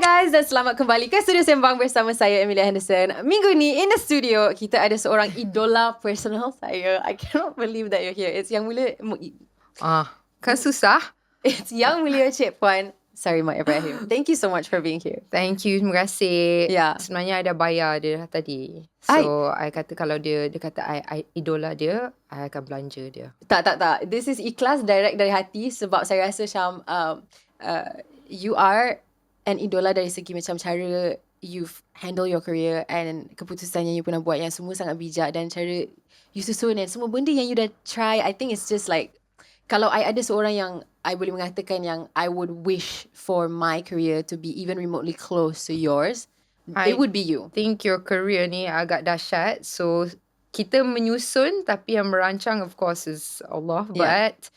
guys dan selamat kembali ke Studio Sembang bersama saya Amelia Henderson. Minggu ni in the studio kita ada seorang idola personal saya. I cannot believe that you're here. It's Yang Mulia Kan susah. It's Yang Mulia Cik Puan Sarimah Ibrahim. Thank you so much for being here. Thank you, terima kasih. Yeah. Sebenarnya I dah bayar dia tadi. So I kata kalau dia kata I idola dia, I akan belanja dia. Tak. This is ikhlas direct dari hati sebab saya rasa macam you are an idola dari segi macam cara you've handle your career and keputusan yang you pernah buat yang semua sangat bijak dan cara you susun dan semua benda yang you dah try. I think it's just like, kalau I ada seorang yang I boleh mengatakan yang I would wish for my career to be even remotely close to yours, it would be you. I think your career ni agak dahsyat. So kita menyusun, tapi yang merancang of course is Allah. But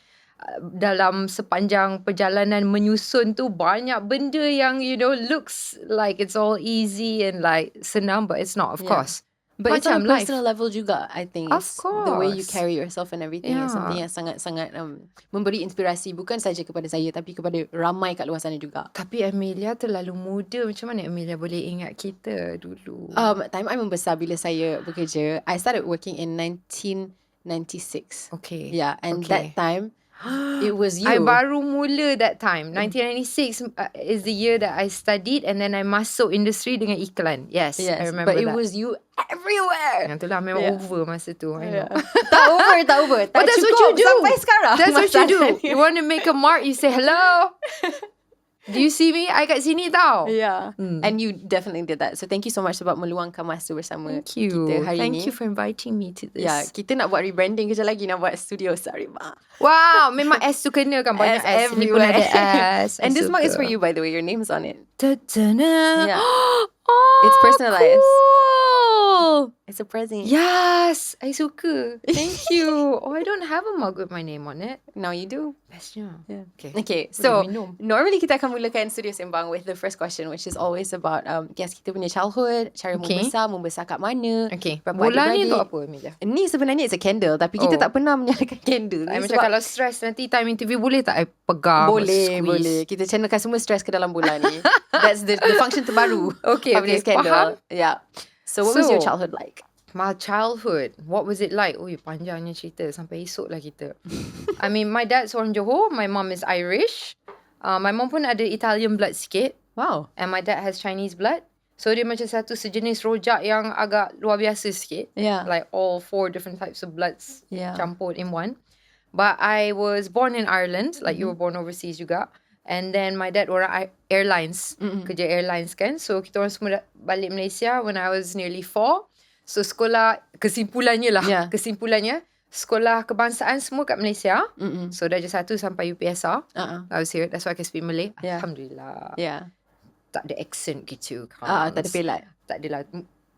dalam sepanjang perjalanan menyusun tu banyak benda yang looks like it's all easy and like senang, but it's not, of course. But it's on a personal level juga, I think. Of course. The way you carry yourself and everything is something yang sangat-sangat memberi inspirasi bukan saja kepada saya tapi kepada ramai kat luar sana juga. Tapi Amelia terlalu muda. Macam mana Amelia boleh ingat kita dulu? Time I membesar bila saya bekerja, I started working in 1996. Okay. Yeah, and that time it was you. I baru mula that time. 1996 is the year that I studied and then I masuk industri dengan iklan. Yes, I remember but that. it was you everywhere. Yang tu lah memang over masa tu. I know. tak over. But that's what you do. Sampai sekarang. That's what you do. You want to make a mark, you say hello. Do you see me? I kat sini tau. Yeah. And you definitely did that. So thank you so much sebab meluangkan masa bersama kita hari Thank ni. you for inviting me to this. Yeah, kita nak buat rebranding kejap lagi, nak buat Studio Sarimah. Wow, memang S tu kena kan. Banyak S. Ni pun ada S. And this mug is for you, by the way. Your name's on it. Yeah. It's personalized. Cool. It's a present. Yes, I suka. Thank you. I don't have a mug with my name on it. Now you do. Bestnya. Yeah. Okay. So normally kita akan mulakan Studio Sembang with the first question, which is always about guest kita punya childhood, cara membesar kat mana. Okay. Berapa Bola ni adik-beradik. untuk apa, Amelia? Ni sebenarnya it's a candle, tapi kita tak pernah menyalakan candle. Macam kalau stress nanti time interview boleh tak I pegang? Boleh. Kita channelkan semua stress ke dalam bola ni. That's the function terbaru of this candle. Faham? Yeah. So what was your childhood like? My childhood, what was it like? Ui, panjangnya cerita. Sampai esok lah kita. I mean, my dad's orang Johor. My mom is Irish. My mom pun ada Italian blood sikit. Wow. And my dad has Chinese blood. So dia macam satu sejenis rojak yang agak luar biasa sikit. Yeah. Like all 4 different types of bloods campur in one. But I was born in Ireland. Like you were born overseas juga. And then my dad orang airlines. Kerja airlines kan. So kita orang semua balik Malaysia when I was nearly 4. So sekolah, kesimpulannya, sekolah kebangsaan semua kat Malaysia. So darjah 1 sampai UPSR. I was here, that's why I can speak Malay. Alhamdulillah. Yeah. Tak ada accent gitu kan. Tak ada pelat.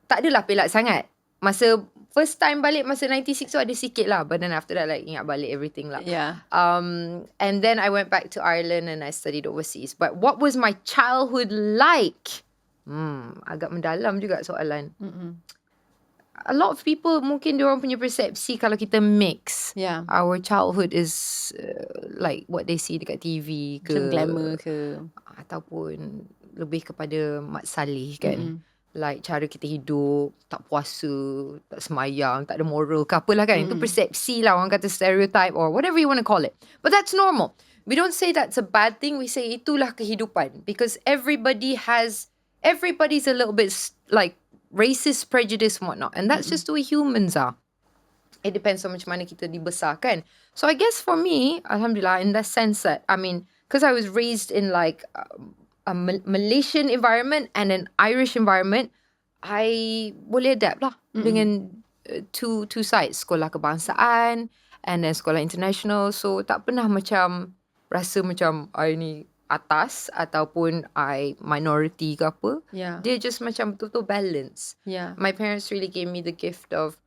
Tak adalah pelat sangat. Masa first time balik masa 96 tu ada sikit lah. But then after that like ingat balik everything lah. Yeah. And then I went back to Ireland and I studied overseas. But what was my childhood like? Agak mendalam juga soalan. A lot of people mungkin diorang punya persepsi kalau kita mix. Yeah. Our childhood is like what they see dekat TV ke. Macam glamour ke. Ataupun lebih kepada mat salih kan. Like cara kita hidup, tak puasa, tak semayang, tak ada moral ke apalah kan. Itu persepsi lah, orang kata stereotype or whatever you want to call it. But that's normal. We don't say that's a bad thing. We say itulah kehidupan. Because everybody's a little bit like racist, prejudice and whatnot. And that's just the way humans are. It depends on macam mana kita dibesarkan. So I guess for me, alhamdulillah, in that sense that, I mean, because I was raised in like a Malaysian environment and an Irish environment, I boleh adapt lah dengan two sides. Sekolah kebangsaan and then sekolah international. So tak pernah macam rasa macam I ni atas ataupun I minority ke apa. Yeah. Dia just macam betul-betul balance. Yeah. My parents really gave me the gift of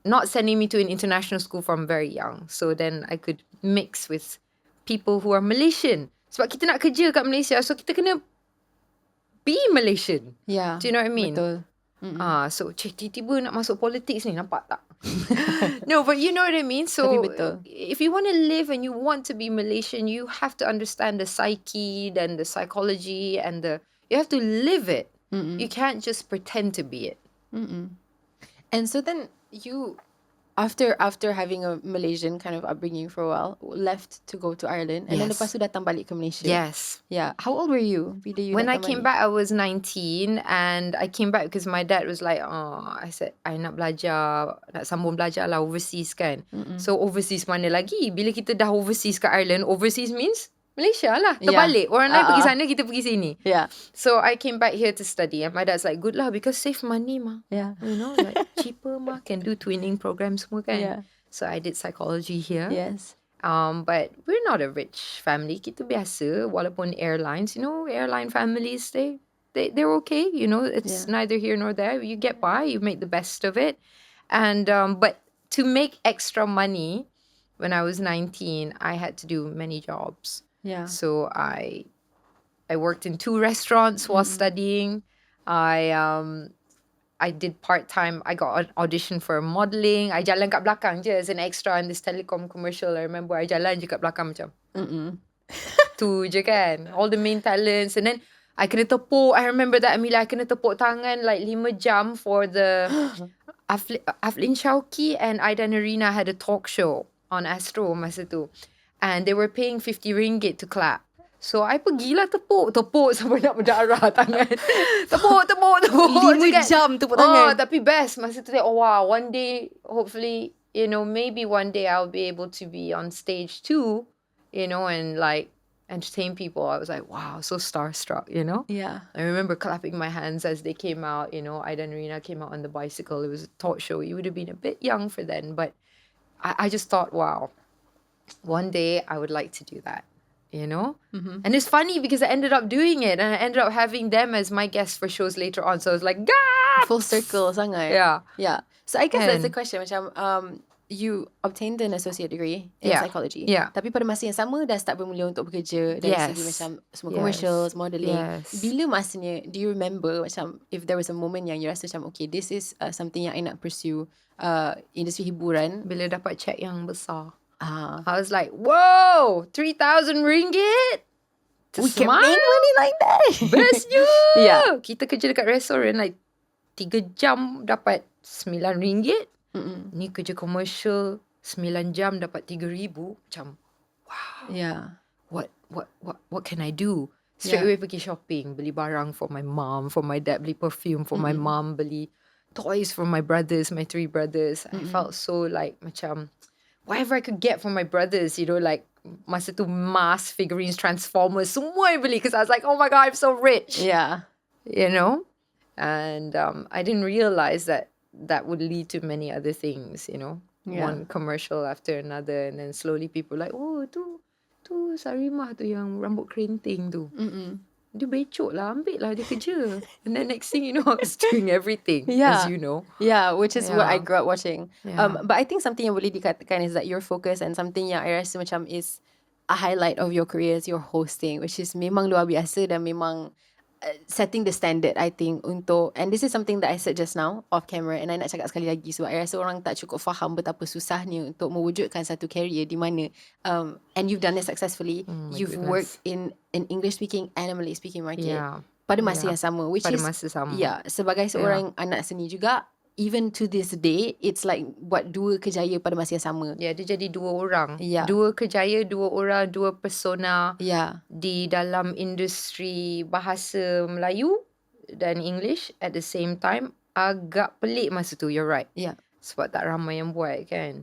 not sending me to an international school from very young. So then I could mix with people who are Malaysian. Sebab kita nak kerja kat Malaysia, so kita kena be Malaysian. Yeah. Do you know what I mean? Betul. So tiba-tiba nak masuk politics ni, nampak tak? No, but you know what I mean? Tapi So betul. if you want to live and you want to be Malaysian, you have to understand the psyche, then the psychology, and you have to live it. You can't just pretend to be it. And so then you, after having a Malaysian kind of upbringing for a while, left to go to Ireland, and then Yes. lepas tu datang balik ke Malaysia. Yes. Yeah. How old were you bila you When I datang came balik? back, I was 19, and I came back because my dad was like, I said, I nak belajar, nak sambung belajar lah overseas kan. So overseas mana lagi? Bila kita dah overseas ke Ireland, overseas means Malaysia lah. Terbalik. Orang lain pergi sana, kita pergi sini. Yeah. So I came back here to study, and my dad's like, good lah, because save money mah. Yeah. You know, like cheaper mah, can do twinning programs semua kan. Yeah. So I did psychology here. Yes. But we're not a rich family. Kita biasa, walaupun airlines, you know, airline families, they're okay. You know, it's neither here nor there. You get by, you make the best of it. And but to make extra money, when I was 19, I had to do many jobs. Yeah. So I worked in 2 restaurants while studying. I did part-time. I got an audition for modelling. I jalan kat belakang je as an extra in this telecom commercial. I remember I jalan je kat belakang macam. Tu je kan. All the main talents. And then I kena tepuk. I remember that, Amelia. I kena tepuk tangan like 5 jam for the 𝙁𝙊𝙀𝙄𝙎 and Aidan Arena had a talk show on Astro masa tu. And they were paying 50 ringgit to clap. So, I pergilah tepuk sampai nak berdarah tangan. Tepuk 5 jam tepuk tangan. Tapi best. Masa tu, wow, one day, hopefully, you know, maybe one day I'll be able to be on stage too, you know, and like entertain people. I was like, wow, so starstruck, you know? Yeah. I remember clapping my hands as they came out, you know, Aidan Arena came out on the bicycle. It was a talk show. You would have been a bit young for then, but I just thought, wow, one day I would like to do that. You know? And it's funny because I ended up doing it, and I ended up having them as my guests for shows later on. So I was like, Gah! Full circle sangat. Yeah. Yeah. So I guess that's the question. Macam, you obtained an associate degree in psychology. Yeah. Tapi pada masa yang sama dah start bermula untuk bekerja dari segi macam semua commercials, modelling. Bila masanya, do you remember macam if there was a moment yang you rasa macam, okay, this is something yang I nak pursue industri hiburan. Bila dapat check yang besar. I was like, whoa, 3,000 ringgit? We can make money like that. Bestnya. Yeah. Kita kerja dekat restoran like 3 jam dapat 9 ringgit. Ni kerja commercial 9 jam dapat 3,000. Macam, wow. Yeah. What can I do? Straight away pergi shopping, beli barang for my mom, for my dad, beli perfume for my mom, beli toys for my brothers, my 3 brothers. I felt so like macam whatever I could get from my brothers, you know, like masa tu mask, figurines, Transformers, semua I beli because I was like, oh my God, I'm so rich. Yeah. You know? And I didn't realize that would lead to many other things, you know? Yeah. One commercial after another, and then slowly people like, oh, tu Sarimah tu yang rambut kerinting tu. Dia becok lah, ambil lah dia kerja. And then next thing you know, I was doing everything, as you know. Yeah, which is what I grew up watching. Yeah. But I think something yang boleh dikatakan is that your focus, and something yang I rasa macam is a highlight of your career is your hosting, which is memang luar biasa dan memang setting the standard, I think, untuk, and this is something that I said just now off camera, and I nak cakap sekali lagi sebab I rasa orang tak cukup faham betapa susahnya untuk mewujudkan satu career di mana and you've done it successfully. You've worked in an English speaking and a Malay speaking market pada masa yang sama, which pada is masa sama. sebagai seorang anak seni juga, even to this day, it's like buat 2 kerjaya pada masa yang sama. Dia jadi 2 orang. 2 kerjaya, 2 orang, 2 persona di dalam industri bahasa Melayu dan English at the same time. Agak pelik masa tu, you're right. Sebab tak ramai yang buat kan.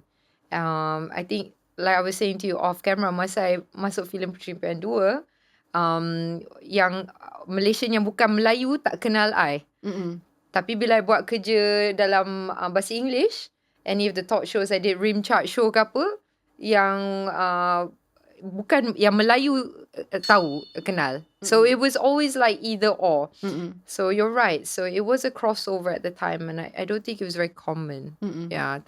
I think, like I was saying to you off camera, masa I masuk filem Puteri Impian 2, yang Malaysian yang bukan Melayu tak kenal I. Tapi bila I buat kerja dalam bahasa English, any of the talk shows I did, rim chart show ke apa, yang bukan yang Melayu tahu, kenal. So it was always like either or. So you're right. So it was a crossover at the time, and I don't think it was very common.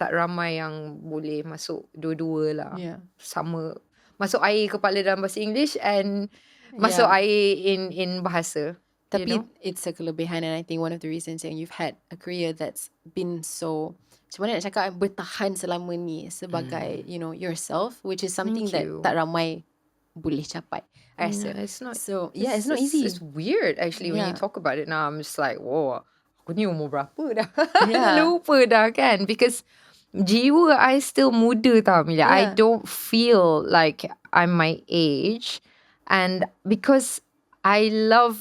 Tak ramai yang boleh masuk dua-dua lah. Sama. Masuk air kepala dalam bahasa English and masuk air in bahasa. Tapi it's a kelebihan, and I think one of the reasons yang you've had a career that's been so, macam mana nak cakap, bertahan selama ni sebagai, you know, yourself, which is something that tak ramai boleh capai, I rasa. It's not. So it's not easy. It's weird actually when you talk about it now. I'm just like, whoa, aku ni umur berapa dah? Yeah. Lupa dah kan, because jiwa I still muda tau, Amelia. I don't feel like I'm my age, and because I love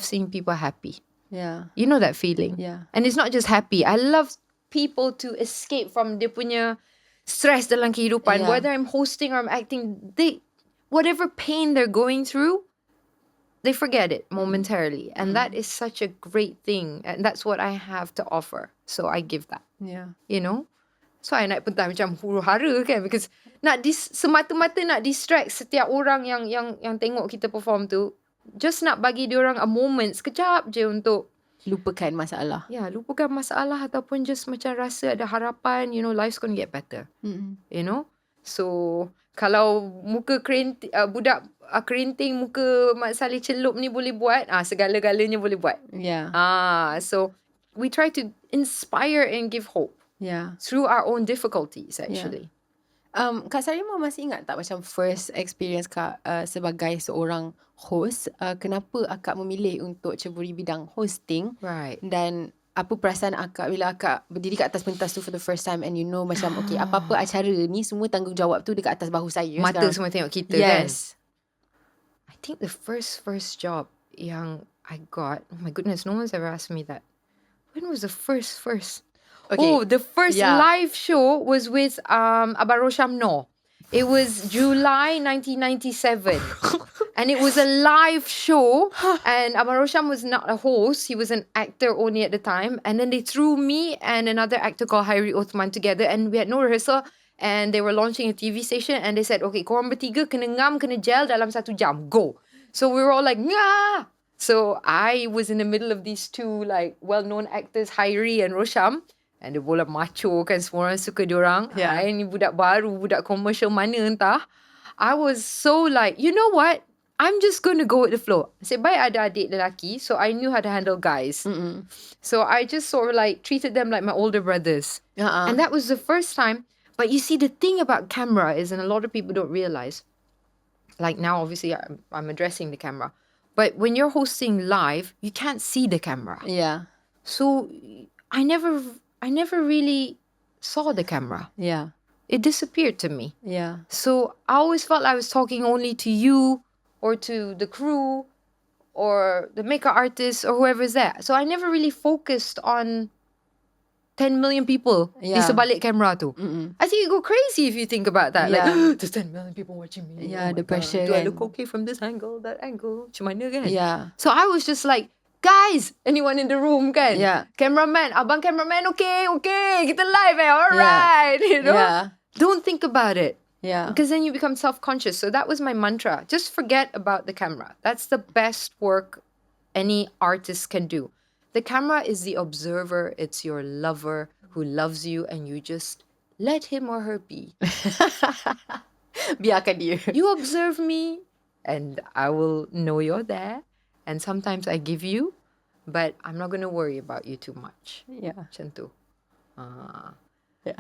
seeing people happy. Yeah. You know that feeling? Yeah. And it's not just happy. I love people to escape from dia punya stress dalam kehidupan. Yeah. Whether I'm hosting or I'm acting, whatever pain they're going through, they forget it momentarily. And that is such a great thing. And that's what I have to offer. So I give that. Yeah. You know? So I naik pentas macam huru hara kan, because semata-mata nak distract setiap orang yang tengok kita perform tu, just nak bagi diorang a moment sekejap je untuk lupakan masalah. Yeah, lupakan masalah, ataupun just macam rasa ada harapan, you know, life's gonna get better. You know? So kalau muka budak kerinting, muka Mak Saleh celup ni boleh buat, segala-galanya boleh buat. Yeah. So we try to inspire and give hope. Yeah. Through our own difficulties actually. Kak Sarimah masih ingat tak macam first experience Kak sebagai seorang host, kenapa akak memilih untuk ceburi bidang hosting? Right. Dan apa perasaan akak bila akak berdiri kat atas pentas tu for the first time, and you know macam okay, apa-apa acara ni semua tanggungjawab tu dekat atas bahu saya Mata sekarang. semua tengok kita kan. Yes. I think the first job yang I got, oh my goodness, no one's ever asked me that. When was the first? Okay. Oh, the first live show was with Abang Rosham Noor. It was July 1997. And it was a live show. And Abang Rosham was not a host. He was an actor only at the time. And then they threw me and another actor called 𝙀𝙀𝙄𝙎 together. And we had no rehearsal. And they were launching a TV station. And they said, okay, korang bertiga kena ngam, kena gel dalam 1 jam. Go. So we were all like, ngah! So I was in the middle of these two like well-known actors, 𝙀𝙀 and Rosham. And dia bola macho kan, semua orang suka diorang. I ni budak baru, budak commercial mana entah. I was so like, you know what? I'm just going to go with the flow. Sebab baik ada adik lelaki, so I knew how to handle guys. So I just sort of like treated them like my older brothers. And that was the first time. But you see, the thing about camera is, and a lot of people don't realize, like now obviously I'm addressing the camera, but when you're hosting live, you can't see the camera. Yeah. So I never really saw the camera. Yeah. It disappeared to me. Yeah. So I always felt I was talking only to you or to the crew or the makeup artist or whoever's there. So I never really focused on 10 million people di sebalik kamera tu. I think you go crazy if you think about that. Like, there's 10 million people watching me. Yeah, the pressure. Do I look okay from this angle, that angle? Macam mana kan? Yeah. So I was just like, guys, anyone in the room kan? Yeah. Cameraman, abang cameraman, okay, kita live alright. You know? Yeah. Don't think about it. Yeah. Because then you become self-conscious. So that was my mantra. Just forget about the camera. That's the best work any artist can do. The camera is the observer. It's your lover who loves you, and you just let him or her be. Biarkan dia. You observe me, and I will know you're there. And sometimes I give you, but I'm not going to worry about you too much. Yeah. Macam tu. Yeah.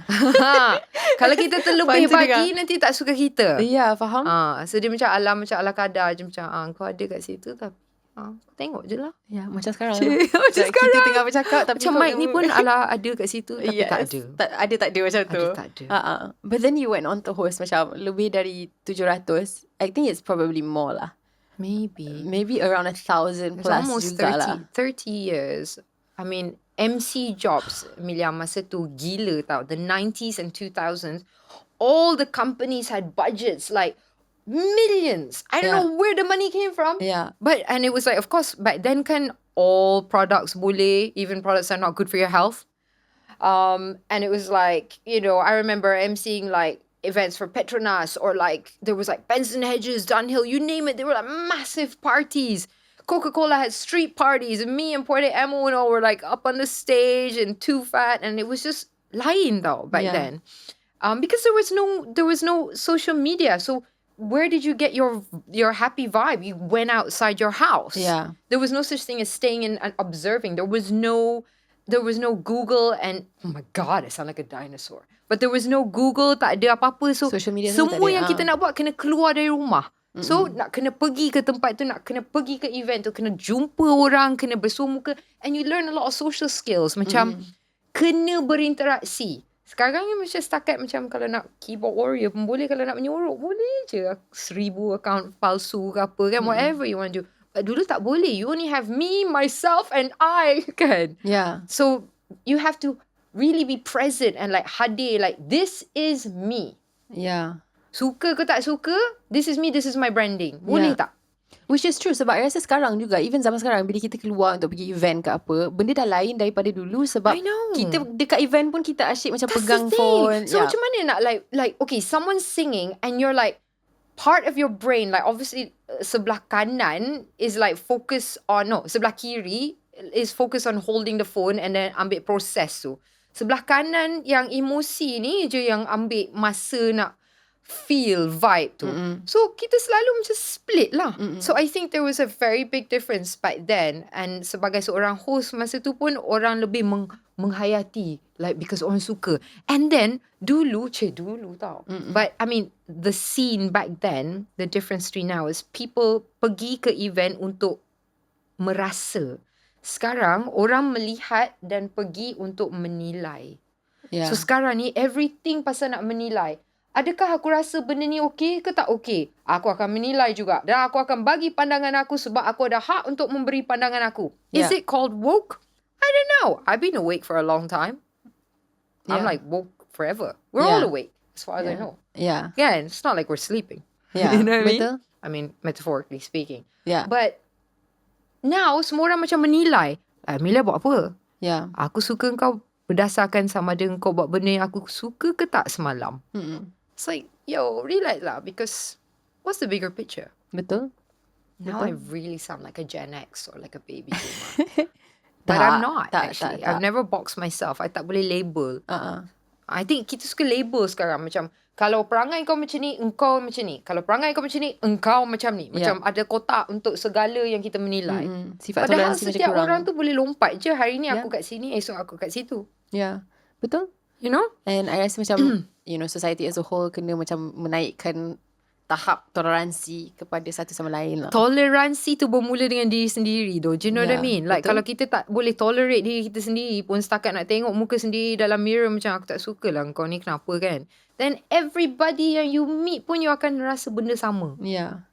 Kalau kita terlebih bagi, nanti tak suka kita. Yeah, faham. So dia macam ala kadar je, macam kau ada kat situ tapi tengok je lah. Ya, macam sekarang. Macam sekarang. Kita tengah bercakap tapi macam mic ni pun ala ada kat situ tapi tak ada. Tak ada macam tu. Ada tak ada. But then you went on to host macam lebih dari 700. I think it's probably more lah. Maybe around 1,000 plus almost juga lah. 30 years. I mean, MC jobs, Amelia, masa tu gila tau. The 90s and 2000s, all the companies had budgets like millions. I don't know where the money came from. Yeah. And it was like, of course, back then kan all products boleh, even products that are not good for your health. And it was like, you know, I remember emceeing like events for Petronas, or like there was like Benson Hedges, Dunhill, you name it. There were like massive parties. Coca-Cola had street parties, and me and 𝙀𝙀𝙄𝙎 and all were like up on the stage and too fat, and it was just lain though back then. Because there was no social media. So where did you get your happy vibe? You went outside your house. Yeah. There was no such thing as staying in and observing. There was no Google and oh my God, I sound like a dinosaur. But there was no Google, tak ada apa-apa. So Social media semua tak semua ada, yang kita nak buat kena keluar dari rumah. So nak kena pergi ke tempat tu, nak kena pergi ke event tu, kena jumpa orang, kena bersua muka, and you learn a lot of social skills. Macam kena berinteraksi. Sekarang ni macam setakat macam kalau nak keyboard warrior pun boleh, kalau nak menyorok boleh je. 1,000 account palsu ke apa kan, whatever you want to do. But dulu tak boleh. You only have me, myself and I kan. Yeah. So you have to really be present and like hadir, like this is me. Yeah. Suka ke tak suka, this is me, this is my branding. Boleh tak? Which is true, sebab I rasa sekarang juga, even zaman sekarang, bila kita keluar untuk pergi event ke apa, benda dah lain daripada dulu. Sebab I know. kita dekat event pun kita asyik macam That's pegang the thing. phone. So macam mana nak like okay, someone's singing and you're like, part of your brain, like obviously sebelah kanan is like focus on, sebelah kiri is focus on holding the phone and then ambil proses tu. Sebelah kanan yang emosi ni je yang ambil masa nak feel vibe tu. So kita selalu macam split lah. So I think there was a very big difference back then. And sebagai seorang host masa tu pun orang lebih menghayati, like because orang suka. And then dulu tau. But I mean the scene back then, the difference between now is people pergi ke event untuk merasa. Sekarang orang melihat dan pergi untuk menilai. Yeah. So sekarang ni everything pasal nak menilai. Adakah aku rasa benda ni okey ke tak okey? Aku akan menilai juga. Dan aku akan bagi pandangan aku sebab aku ada hak untuk memberi pandangan aku. Is it called woke? I don't know. I've been awake for a long time. I'm like woke forever. We're all awake as far as I know. Yeah. Yeah, it's not like we're sleeping. Yeah. You know what I mean? Betul. I mean, metaphorically speaking. Yeah. But now, semua orang macam menilai. Amelia buat apa? Yeah. Aku suka kau berdasarkan sama ada kau buat benda yang aku suka ke tak semalam. It's like, yo, relax lah, because what's the bigger picture? Betul. Now I really sound like a Gen X or like a baby boomer. But I'm not actually. I've never boxed myself. I tak boleh label. I think kita suka label sekarang. Macam, kalau perangai kau macam ni, engkau macam ni. Kalau perangai kau macam ni, engkau macam ni. Macam ada kotak untuk segala yang kita menilai. Sifat Padahal toleransi macam setiap kurang. orang tu boleh lompat je. Hari ni aku kat sini, esok aku kat situ. Yeah. Betul. You know? And I rasa macam society as a whole kena macam menaikkan tahap toleransi kepada satu sama lain lah. Toleransi tu bermula dengan diri sendiri though. Do you know what I mean? Like betul. kalau kita tak boleh tolerate diri kita sendiri pun, setakat nak tengok muka sendiri dalam mirror macam aku tak suka lah kau ni kenapa kan, then everybody yang you meet pun you akan rasa benda sama. Yeah.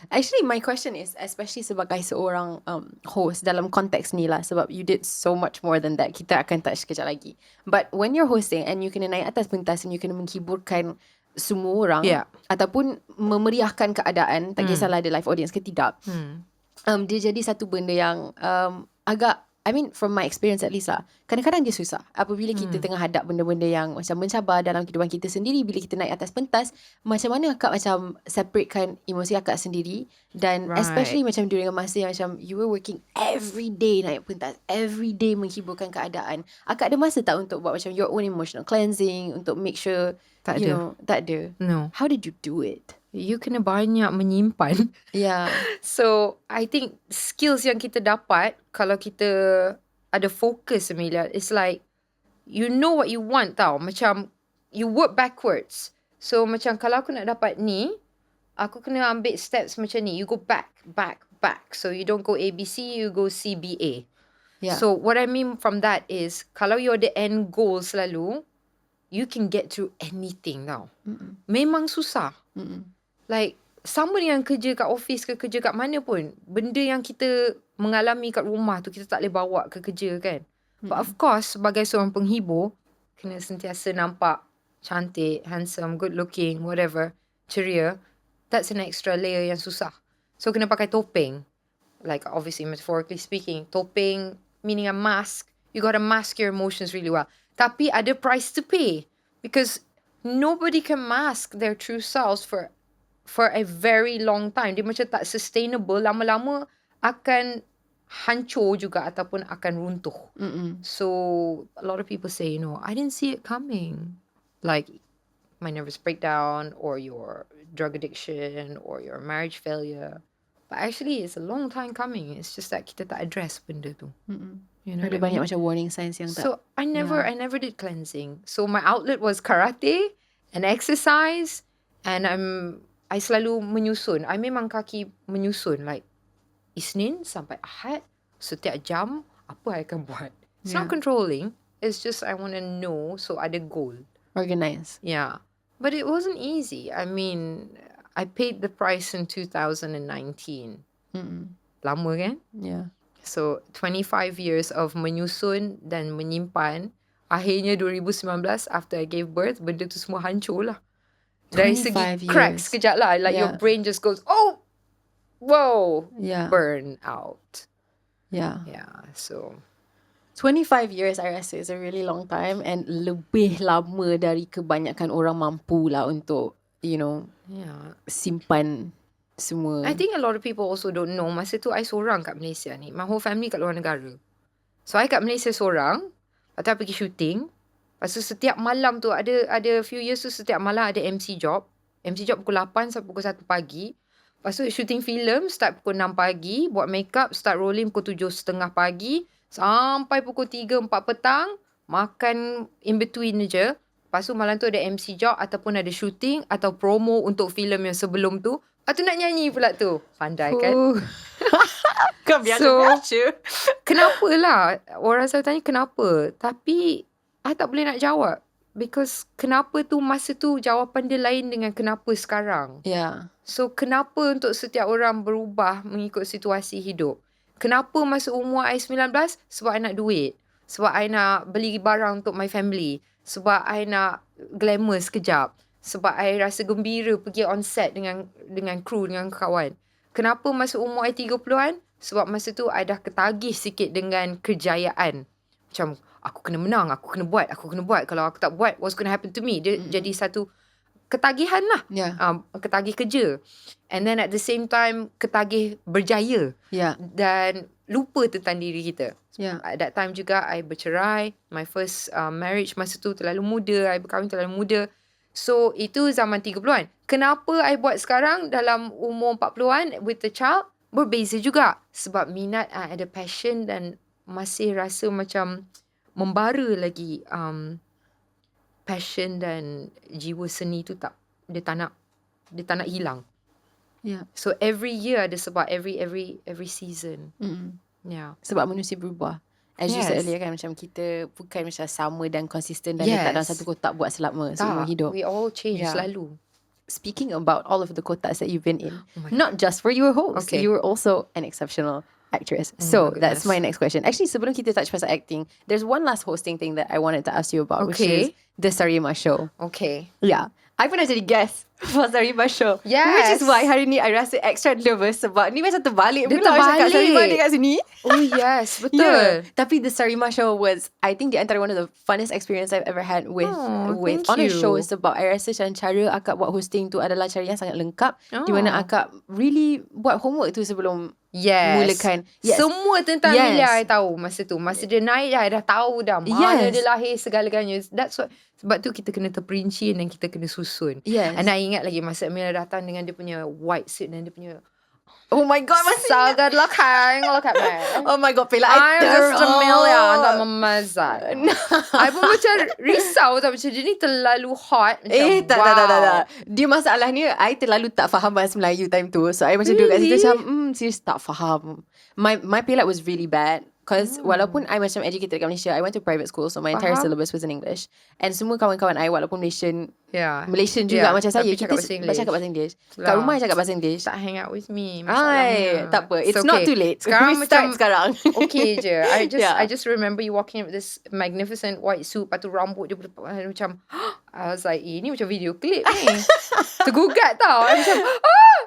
Actually, my question is, especially sebagai seorang host dalam konteks ni lah, sebab you did so much more than that. Kita akan touch sekejap lagi. But when you're hosting and you kena naik atas pentas and you kena menghiburkan semua orang, ataupun memeriahkan keadaan, tak kisahlah ada live audience ke tidak, dia jadi satu benda yang agak, I mean from my experience at least lah, kadang-kadang dia susah apabila kita tengah hadap benda-benda yang macam mencabar dalam kehidupan kita sendiri. Bila kita naik atas pentas, macam mana akak macam separatekan emosi akak sendiri, dan especially macam during a masa yang macam you were working every day naik pentas, every day menghiburkan keadaan. Akak ada masa tak untuk buat macam your own emotional cleansing, untuk make sure tak ada? No. How did you do it? You kena banyak menyimpan. Yeah. So I think skills yang kita dapat kalau kita ada fokus, Amelia, it's like you know what you want tau. Macam you work backwards. So macam kalau aku nak dapat ni, aku kena ambil steps macam ni. You go back. So you don't go ABC, you go CBA. Yeah. So what I mean from that is, kalau you ada end goal selalu, you can get through anything tau. Memang susah. Like, sama dengan kerja kat office ke kerja kat mana pun, benda yang kita mengalami kat rumah tu kita tak boleh bawa ke kerja kan. But of course, sebagai seorang penghibur, kena sentiasa nampak cantik, handsome, good looking, whatever, ceria. That's an extra layer yang susah. So kena pakai topeng. Like obviously metaphorically speaking, topeng meaning a mask. You gotta mask your emotions really well. Tapi ada price to pay, because nobody can mask their true selves for a very long time. Dia macam tak sustainable. Lama-lama akan hancur juga ataupun akan runtuh. So a lot of people say, I didn't see it coming. Like my nervous breakdown or your drug addiction or your marriage failure. But actually, it's a long time coming. It's just that kita tak address benda tu. You know Ada what I banyak mean? macam warning signs yang tak. So I never did cleansing. So my outlet was karate and exercise, and I selalu menyusun. I memang kaki menyusun, like Isnin sampai Ahad setiap jam apa I akan buat. It's not controlling. It's just I want to know, so ada goal. Organize. Yeah. But it wasn't easy. I mean, I paid the price in 2019. Lama kan? Yeah. So 25 years of menyusun dan menyimpan. Akhirnya 2019 after I gave birth, benda tu semua hancur lah. Dari segi crack sekejap lah. Like your brain just goes, oh, whoa, burn out. Yeah. Yeah, so 25 years I rasa is a really long time, and lebih lama dari kebanyakan orang mampu lah untuk, you know, simpan semua. I think a lot of people also don't know, masa tu I seorang kat Malaysia ni. My whole family kat luar negara. So I kat Malaysia seorang. Lepas tu I pergi shooting. Lepas tu setiap malam tu ada few years tu setiap malam ada MC job. MC job pukul 8 sampai pukul 1 pagi. Lepas tu shooting film start pukul 6 pagi. Buat makeup start rolling pukul 7.30 pagi. Sampai pukul 3-4 petang. Makan in between je. Lepas tu malam tu ada MC job ataupun ada shooting atau promo untuk filem yang sebelum tu. Lepas tu nak nyanyi pula tu. Pandai kan? Kau biasa-biasa. Kenapa lah? Orang selalu tanya kenapa. Tapi I tak boleh nak jawab. Because kenapa tu masa tu jawapan dia lain dengan kenapa sekarang. Yeah. So kenapa untuk setiap orang berubah mengikut situasi hidup. Kenapa masa umur I 19? Sebab I nak duit. Sebab I nak beli barang untuk my family. Sebab I nak glamour sekejap. Sebab I rasa gembira pergi on set dengan kru, dengan kawan. Kenapa masa umur I 30-an? Sebab masa tu I dah ketagih sikit dengan kejayaan. Macam aku kena menang, aku kena buat. Kalau aku tak buat, what's going to happen to me? Dia jadi satu ketagihan lah. Ketagih kerja. And then at the same time, ketagih berjaya. Dan lupa tentang diri kita. At that time juga, I bercerai. My first marriage masa tu terlalu muda. I berkahwin terlalu muda. So, itu zaman 30-an. Kenapa I buat sekarang dalam umur 40-an with the child? Berbeza juga. Sebab minat, ada passion dan masih rasa macam membara lagi passion dan jiwa seni tu dia tak nak hilang. So every year ada sebab every season. Sebab manusia berubah. As you said earlier kan, macam kita bukan macam sama dan konsisten dan letak dalam satu kotak buat selama seumur hidup. We all change selalu. Speaking about all of the kotas that you've been in, not just for your host, you were also an exceptional actress. So that's my next question. Actually, sebelum kita touch pasal acting, there's one last hosting thing that I wanted to ask you about, which is the Sarimah show. Yeah. I pernah jadi guest for Sarimah show. Which is why hari ni I rasa extra nervous sebab ni macam terbalik pula macam kat Sarimah dia kat sini. Oh yes, betul. Tapi the Sarimah show was, I think, di antara one of the funnest experience I've ever had with on a show. Sebab I rasa macam cara akak buat hosting tu adalah cara yang sangat lengkap. Di mana akak really buat homework tu sebelum mulakan. Semua tentang Amelia I tahu masa tu. Masa dia naik I dah tahu dah mana dia lahir segala-galanya. That's what, sebab tu kita kena terperinci dan kita kena susun. And I ingat lagi masa Amelia datang dengan dia punya white suit dan dia punya oh my god, so good looking. Look at me. Oh my god, Pela, I'm just Amelia tak memazat. I pun macam risau tak, macam dia ni terlalu hot. Macam, tak. Dia masalahnya I terlalu tak faham bahasa Melayu time tu. So I macam duduk kat situ macam serius tak faham. My Pela was really bad. Because walaupun I macam educated kat Malaysia, I went to private school, so my entire syllabus was in English. And semua kawan-kawan I walaupun Malaysian juga macam saya, kita cakap bahasa English. Kat rumah I cakap bahasa English. Tak hang out with me. Tak apa. It's not too late. Sekarang we start sekarang. Okay je. I just remember you walking up with this magnificent white suit. Lepas tu rambut dia macam I was like, ini macam video clip ni. Tergugat tau. I macam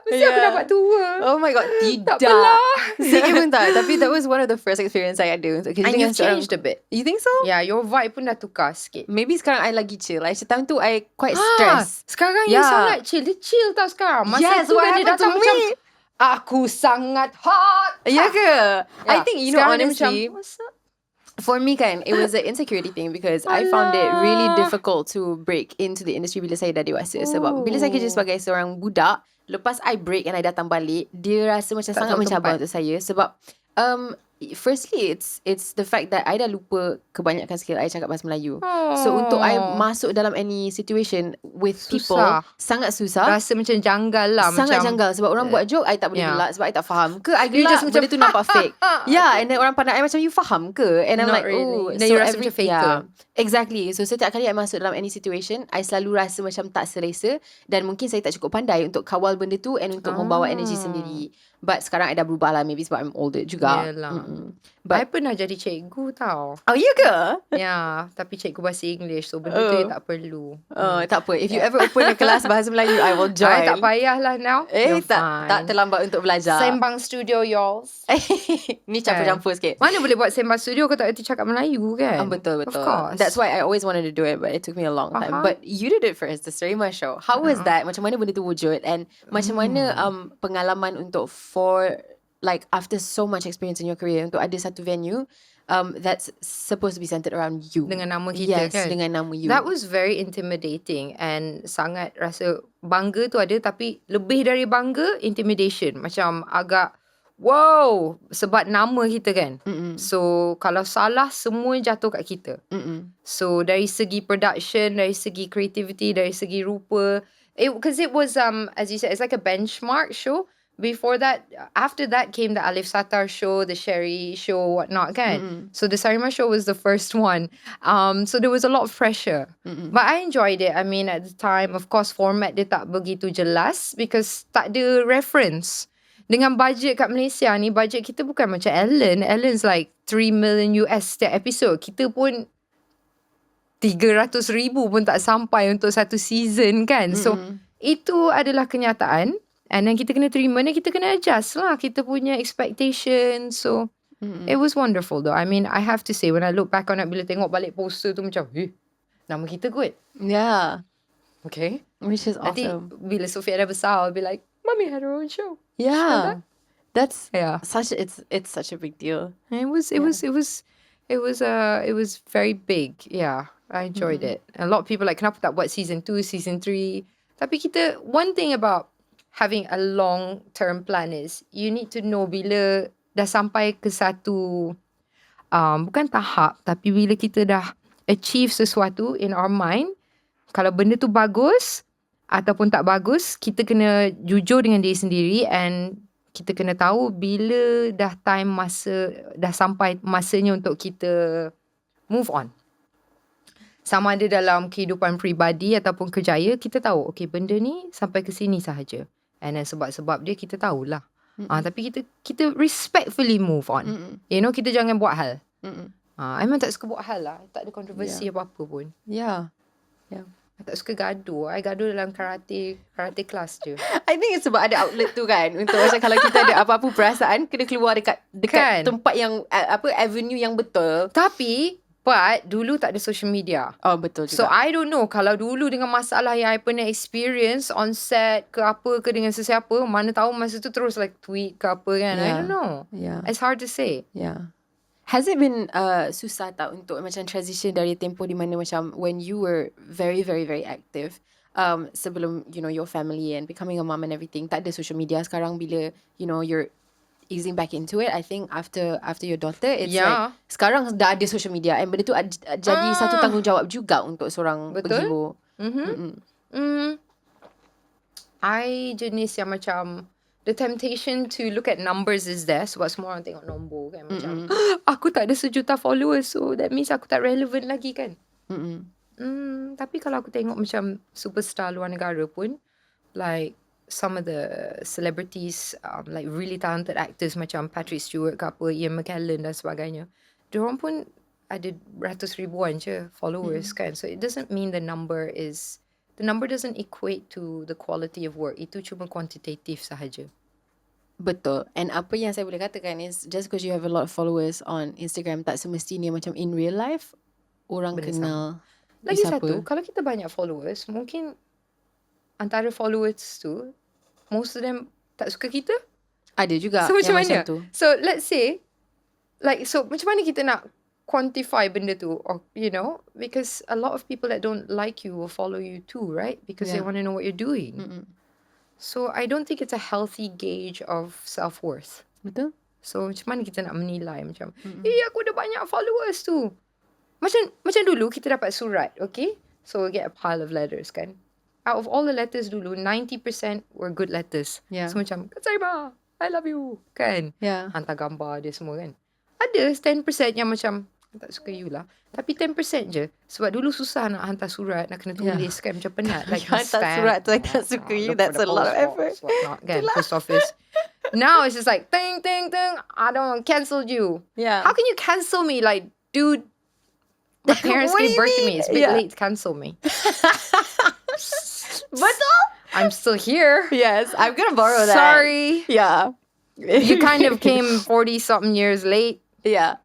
mesti aku dapat tua. Oh my god, tidak. Tak apalah. Sikit pun tak. Tapi that was one of the first experience I ada. And you changed a bit. You think so? Yeah, your vibe pun dah tukar sikit. Maybe sekarang I lagi chill. Like time tu I quite stressed. Sekarang you sangat chill. Dia chill tau sekarang. Masa tu dia datang macam aku sangat hot. Ya ke? I think, you know, honestly, macam, what's up? For me kan, it was an insecurity thing because I found it really difficult to break into the industry bila saya dah dewasa. Sebab bila saya kerja sebagai seorang budak, lepas I break and I datang balik, dia rasa macam Tak sangat tahu mencabar tempat. untuk saya. Sebab firstly it's the fact that I dah lupa kebanyakan skill I cakap bahasa Melayu. So untuk I masuk dalam any situation with people, sangat susah. Rasa macam janggal lah. Sangat macam, janggal. Sebab orang buat joke, I tak boleh Yeah. gelak sebab I tak faham ke. I You gelak, just benda macam, tu nampak fake. Yeah, and then orang pandang I macam, you faham ke? And I'm Not like, really. oh. Then you rasa macam faker. Yeah, exactly. So setiap kali I masuk dalam any situation, I selalu rasa macam tak selesa. Dan mungkin saya tak cukup pandai untuk kawal benda tu and untuk membawa energi sendiri. But sekarang I dah berubah lah. Maybe sebab I'm older juga. Yelah. But I pernah jadi cikgu tau. oh, you ke? Ya, tapi cikgu bahasa English. So benda tu tak perlu. Tak apa. If you ever open a kelas bahasa Melayu, I will join. I tak payahlah now. You're fine. tak terlambat untuk belajar. Sembang studio y'all. Ni campur-campur sikit. Mana boleh buat sembang studio kau tak erti cakap Melayu kan? Betul. Of course. That's why I always wanted to do it, but it took me a long time. But you did it first, the Sarimah show. How was that? Macam mana benda tu wujud? And macam mana pengalaman untuk like after so much experience in your career untuk ada satu venue that's supposed to be centered around you. Dengan nama kita yes, kan? dengan nama you. That was very intimidating and sangat rasa bangga tu ada tapi lebih dari bangga, intimidation. Macam agak wow sebab nama kita kan. So kalau salah semua jatuh kat kita. So dari segi production, dari segi creativity, dari segi rupa, because it was as you said, it's like a benchmark show. Before that, after that came the Alif Satar show, the Sherry show, whatnot kan. So the Sarimah show was the first one. So there was a lot of pressure. But I enjoyed it. I mean at the time, of course format dia tak begitu jelas because tak ada reference. Dengan budget kat Malaysia ni, budget kita bukan macam Ellen. Ellen's like 3 million US setiap episode. Kita pun 300,000 pun tak sampai untuk satu season kan. So itu adalah kenyataan. And then kita kena terima dan kita kena adjust lah kita punya expectation. So it was wonderful though. I mean I have to say when I look back on it, bila tengok balik poster tu macam nama kita good. Yeah. Okay. Which is Nanti awesome. bila Sophia dah besar I'll be like, Mommy had her own show. Yeah. That's Yeah. it's such a big deal. And it was very big. Yeah. I enjoyed it. A lot of people like kenapa tak buat season 2, season 3. Tapi kita, one thing about having a long term plan is you need to know bila dah sampai ke satu bukan tahap tapi bila kita dah achieve sesuatu in our mind, kalau benda tu bagus ataupun tak bagus, kita kena jujur dengan diri sendiri and kita kena tahu bila dah sampai masanya untuk kita move on. Sama ada dalam kehidupan peribadi ataupun kerjaya, kita tahu okay benda ni sampai ke sini sahaja. And then sebab-sebab dia kita tahulah. Tapi kita respectfully move on. You know, kita jangan buat hal. I memang tak suka buat hal lah. Tak ada kontroversi apa-apa pun. Yeah. I tak suka gaduh. I gaduh dalam karate class je. I think it's sebab ada outlet tu kan. Untuk macam kalau kita ada apa-apa perasaan, kena keluar dekat Kan? tempat yang avenue yang betul. But dulu tak ada social media. Oh betul juga. So I don't know kalau dulu dengan masalah yang I pernah experience on set ke apa ke dengan sesiapa, mana tahu masa tu terus like tweet ke apa kan. I don't know. Yeah. It's hard to say. Yeah. Has it been susah tak untuk macam transition dari tempoh di mana macam when you were very very very active sebelum you know your family and becoming a mom and everything, tak ada social media sekarang bila you know you're easing back into it. I think after your daughter it's like sekarang dah ada social media and benda tu jadi satu tanggungjawab juga untuk seorang penghibur. I jenis yang macam the temptation to look at numbers is there sebab semua orang tengok nombor kan. Macam aku tak ada 1 juta followers so that means aku tak relevant lagi kan. Tapi kalau aku tengok macam superstar luar negara pun, like some of the celebrities like really talented actors macam Patrick Stewart ke apa, Ian McKellen dan sebagainya, diorang pun ada ratus ribuan je followers kan. So it doesn't mean the number doesn't equate to the quality of work. Itu cuma kuantitatif sahaja. Betul. And apa yang saya boleh katakan is just because you have a lot of followers on Instagram, tak semestinya macam in real life orang Benda kenal Lagi siapa. satu, kalau kita banyak followers, mungkin antara followers tu most of them tak suka kita. Ada juga So yang macam mana? tu. So let's say like, so macam mana kita nak quantify benda tu, or because a lot of people that don't like you will follow you too, right? Because they want to know what you're doing. So I don't think it's a healthy gauge of self-worth. Betul? So macam mana kita nak menilai macam, aku ada banyak followers tu. Macam dulu kita dapat surat, okay? So we get a pile of letters kan. Out of all the letters dulu, 90% were good letters. Yeah. So macam, Kak Sarimah, I love you. Kan? Yeah. Hantar gambar dia semua kan. Ada 10% yang macam, tak suka you lah. Tapi 10% je. Sebab dulu susah nak hantar surat, nak kena tulis kan. Macam penat. Like hantar surat tu I tak suka you. That's a lot of effort. Whatnot, kan? Post office. Now it's just like, ting, ting, ting. I don't cancel you. Yeah. How can you cancel me? Like, dude, my parents What do gave you birth to me. mean? It's a bit late to cancel me. Betul? I'm still here. Yes, I'm gonna borrow that. Sorry. Yeah. You kind of came 40-something years late. Yeah.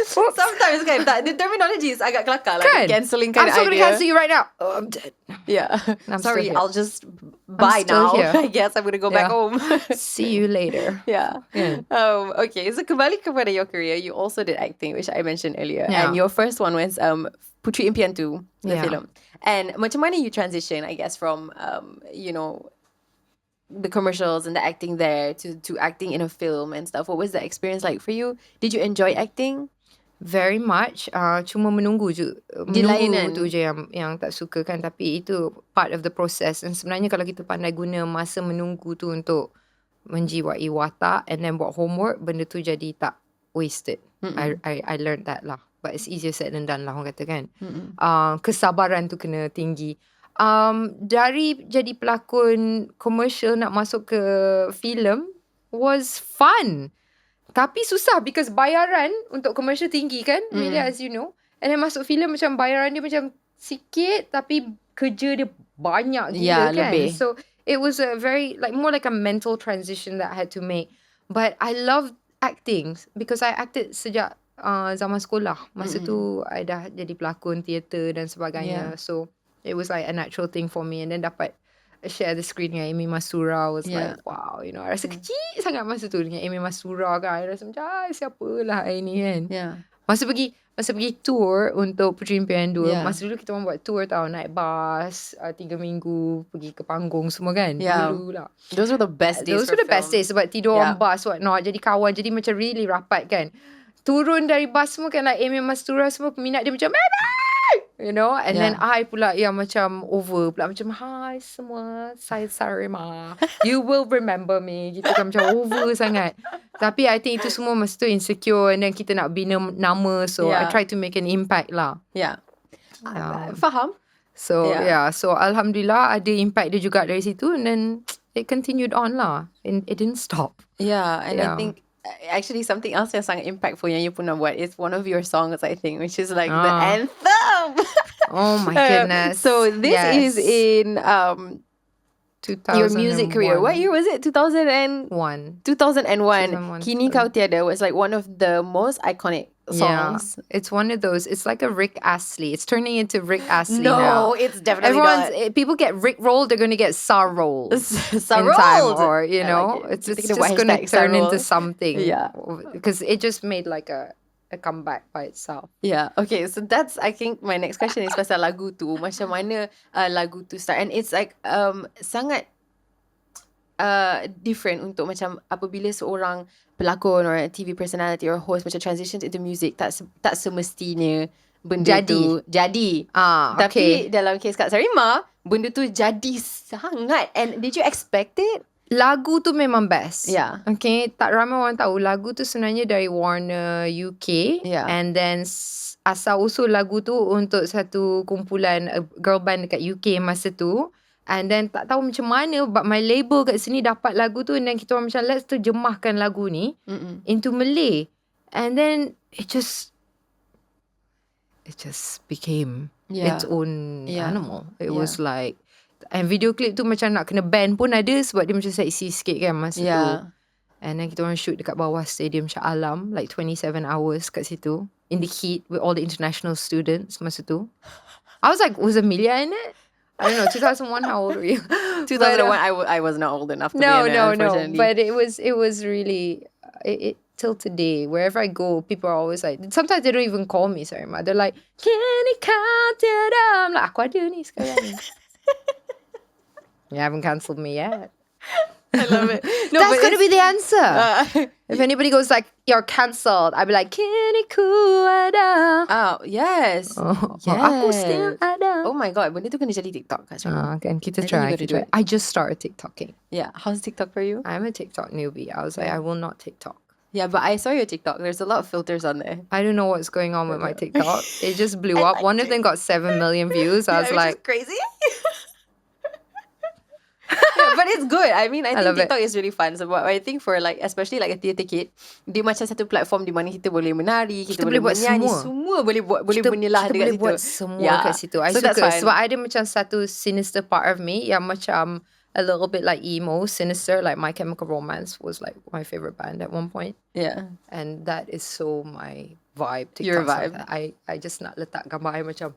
Sometimes kan, the terminology is agak kelakar lah. Kan? Cancelling kind I'm of still going to idea. cancel you right now. Oh, I'm dead. Yeah. I'm Sorry, still here. I'll just buy still now. here. I guess I'm gonna go back Yeah. home. See you later. Yeah. Okay, so kembali kepada your career, you also did acting, which I mentioned earlier. Yeah. And your first one was Puteri Impian 2, the Yeah. film. And macam mana you transition, I guess, from, the commercials and the acting there to acting in a film and stuff? What was the experience like for you? Did you enjoy acting? Very much. Cuma menunggu je. Di Menunggu lainan. tu je yang tak suka kan. Tapi itu part of the process. Dan sebenarnya kalau kita pandai guna masa menunggu tu untuk menjiwai watak and then buat homework, benda tu jadi tak wasted. I learned that lah. But it's easier said than done lah orang kata kan. Kesabaran tu kena tinggi. Dari jadi pelakon komersial nak masuk ke filem was fun. Tapi susah because bayaran untuk komersial tinggi kan, Amelia, as you know. And then masuk filem macam bayaran dia macam sikit tapi kerja dia banyak gila kan. Lebih. So it was a very more like a mental transition that I had to make. But I loved acting because I acted sejak zaman sekolah. Masa tu I dah jadi pelakon teater dan sebagainya. So it was like a natural thing for me. And then dapat share the screen dengan Amy Mastura was like, wow, I rasa kecil sangat masa tu dengan Amy Mastura kan. I rasa macam, siapalah ini kan. Yeah. Masa pergi tour untuk Puteri Impian 2, masa dulu kita orang buat tour tau, naik bas 3 minggu, pergi ke panggung semua kan. Dulu lah. Those were the best days. Those were the best days sebab tidur on bus, whatnot, jadi kawan, jadi macam really rapat kan. Turun dari bas semua kan, like Amy Mastura semua, peminat dia macam, baby! And then I pula yang macam over pula, macam, hi semua, saya Sarimah, you will remember me, gitu kan, macam over sangat. Tapi I think itu semua masa tu insecure, and then kita nak bina nama, so I try to make an impact lah. Faham. So so Alhamdulillah ada impact dia juga dari situ, and then it continued on lah, and it didn't stop. And I think actually something else yang sangat impactful yang you pernah buat is one of your songs, I think, which is like the anthem. Oh my goodness. So this is in 2001. your music career. What year was it? 2001. 2001. Kini Kau Tiada was like one of the most iconic songs. It's one of those. It's like a Rick Astley. It's turning into Rick Astley No, now. it's definitely not. People get Rick rolled, they're gonna get Sar rolled. Sar in time, rolled. or Like it's Think just about gonna hashtag Sar turn into rolled. something. Yeah. Because it just made like a comeback by itself. Yeah, okay, so that's, I think my next question is pasal lagu tu. Macam mana lagu tu start. And it's like sangat different untuk macam apabila seorang pelakon or a TV personality or host macam transitions into music, tak semestinya benda tu jadi. Tapi dalam kes Kak Sarimah, benda tu jadi sangat. And did you expect it? Lagu tu memang best. Yeah. Okay, tak ramai orang tahu. Lagu tu sebenarnya dari Warner UK. Yeah. And then asal-usul lagu tu untuk satu kumpulan girl band dekat UK masa tu. And then tak tahu macam mana, but my label kat sini dapat lagu tu, and then kita orang macam, let's terjemahkan lagu ni into Malay. And then it just became its own animal. It was like, and video clip tu macam nak kena ban pun ada, sebab dia macam seksi sikit kan masa tu. And then kita orang shoot dekat bawah stadium Shah Alam, like 27 hours kat situ, in the heat with all the international students masa tu. I was like, was Amelia in it? I don't know, 2001, how old were you? 2001, I was not old enough to be in it, unfortunately. But it was really, till today, wherever I go, people are always like, sometimes they don't even call me Sarimah. They're like, 𝙏𝙃𝙄𝙎. I'm like, aku ada ni sekarang. You haven't cancelled me yet. I love it. No, That's but going to be the answer. Uh, If anybody goes like, you're cancelled, I'd be like, 𝙏𝙃𝙄𝙎. oh, yes. Yes. Aku still ada. Oh my god, benda tu kena jadi TikTok kat sekarang. Kan kita I think you try. gotta do it. I just started TikToking. Yeah. How's TikTok for you? I'm a TikTok newbie. I was like, I will not TikTok. Yeah, but I saw your TikTok. There's a lot of filters on there. I don't know what's going on with my TikTok. It just blew I up. One of them got 7 million views. I was which like, is crazy. Yeah, but it's good. I mean, I think love it. TikTok is really fun. So I think for like, especially like a theatre kid, dia macam satu platform di mana kita boleh menari, kita boleh boleh buat menyanyi, semua. semua boleh buat, boleh kita menyelah boleh dekat situ. buat semua Yeah. kat situ. I So that's suka. fun. Sebab ada macam satu sinister part of me yang macam a little bit like emo, sinister. Like My Chemical Romance was like my favorite band at one point. Yeah. And that is so my vibe. Your TikTok vibe. I just nak letak gambar I macam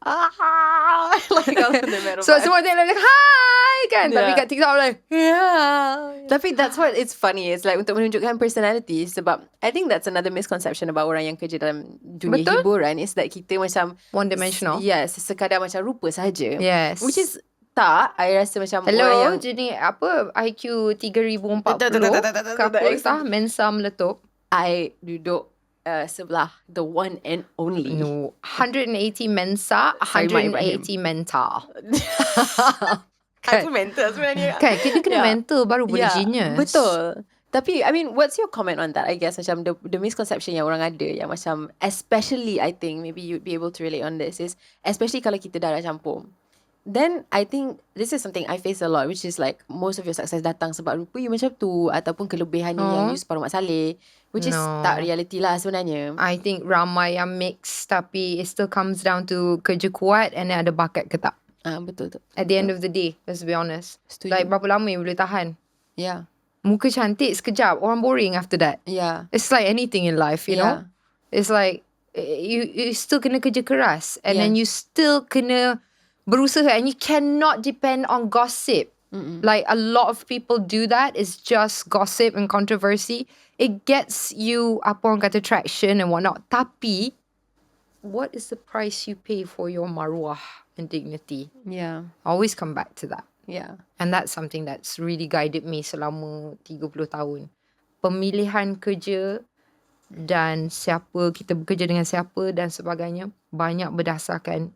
Like on the metal so vibe. semua tengok like hi kan. Tapi Yeah. kat TikTok I'm like yeah. Tapi that's what it's funny. It's like untuk menunjukkan personality. Sebab I think that's another misconception about orang yang kerja dalam dunia Betul. hiburan is that kita macam One dimensional. Yes, sekadar macam rupa saja. Yes. Which is tak. I rasa macam orang Hello, yang jenis apa IQ 3040 Tak, ke apa entah mensa meletup. I duduk sebelah the one and only. No, 180 mensa, Sarimah 180 mental. Aku mental sebenarnya. Kan, kita kena Yeah. mental baru boleh Yeah, genius. betul. Tapi I mean, what's your comment on that? I guess macam the misconception yang orang ada yang macam, especially I think maybe you'd be able to relate on this is, especially kalau kita darah campur. Then I think this is something I face a lot, which is like most of your success datang sebab rupa you macam tu ataupun kelebihannya yang you separuh Mak Saleh, which is No. tak reality lah sebenarnya. I think ramai yang mix tapi it still comes down to kerja kuat and then ada bakat ke tak. Betul tu. At the end of the day, let's be honest. Setuju. Like berapa lama you boleh tahan? Yeah. Muka cantik sekejap, orang boring after that. Yeah. It's like anything in life, you know. It's like you still kena kerja keras and then you still kena berusaha and you cannot depend on gossip. Like a lot of people do that. It's just gossip and controversy. It gets you apa orang kata traction and whatnot. Tapi what is the price you pay for your maruah and dignity? Yeah. Always come back to that. Yeah. And that's something that's really guided me selama 30 tahun. Pemilihan kerja dan siapa kita bekerja dengan siapa dan sebagainya banyak berdasarkan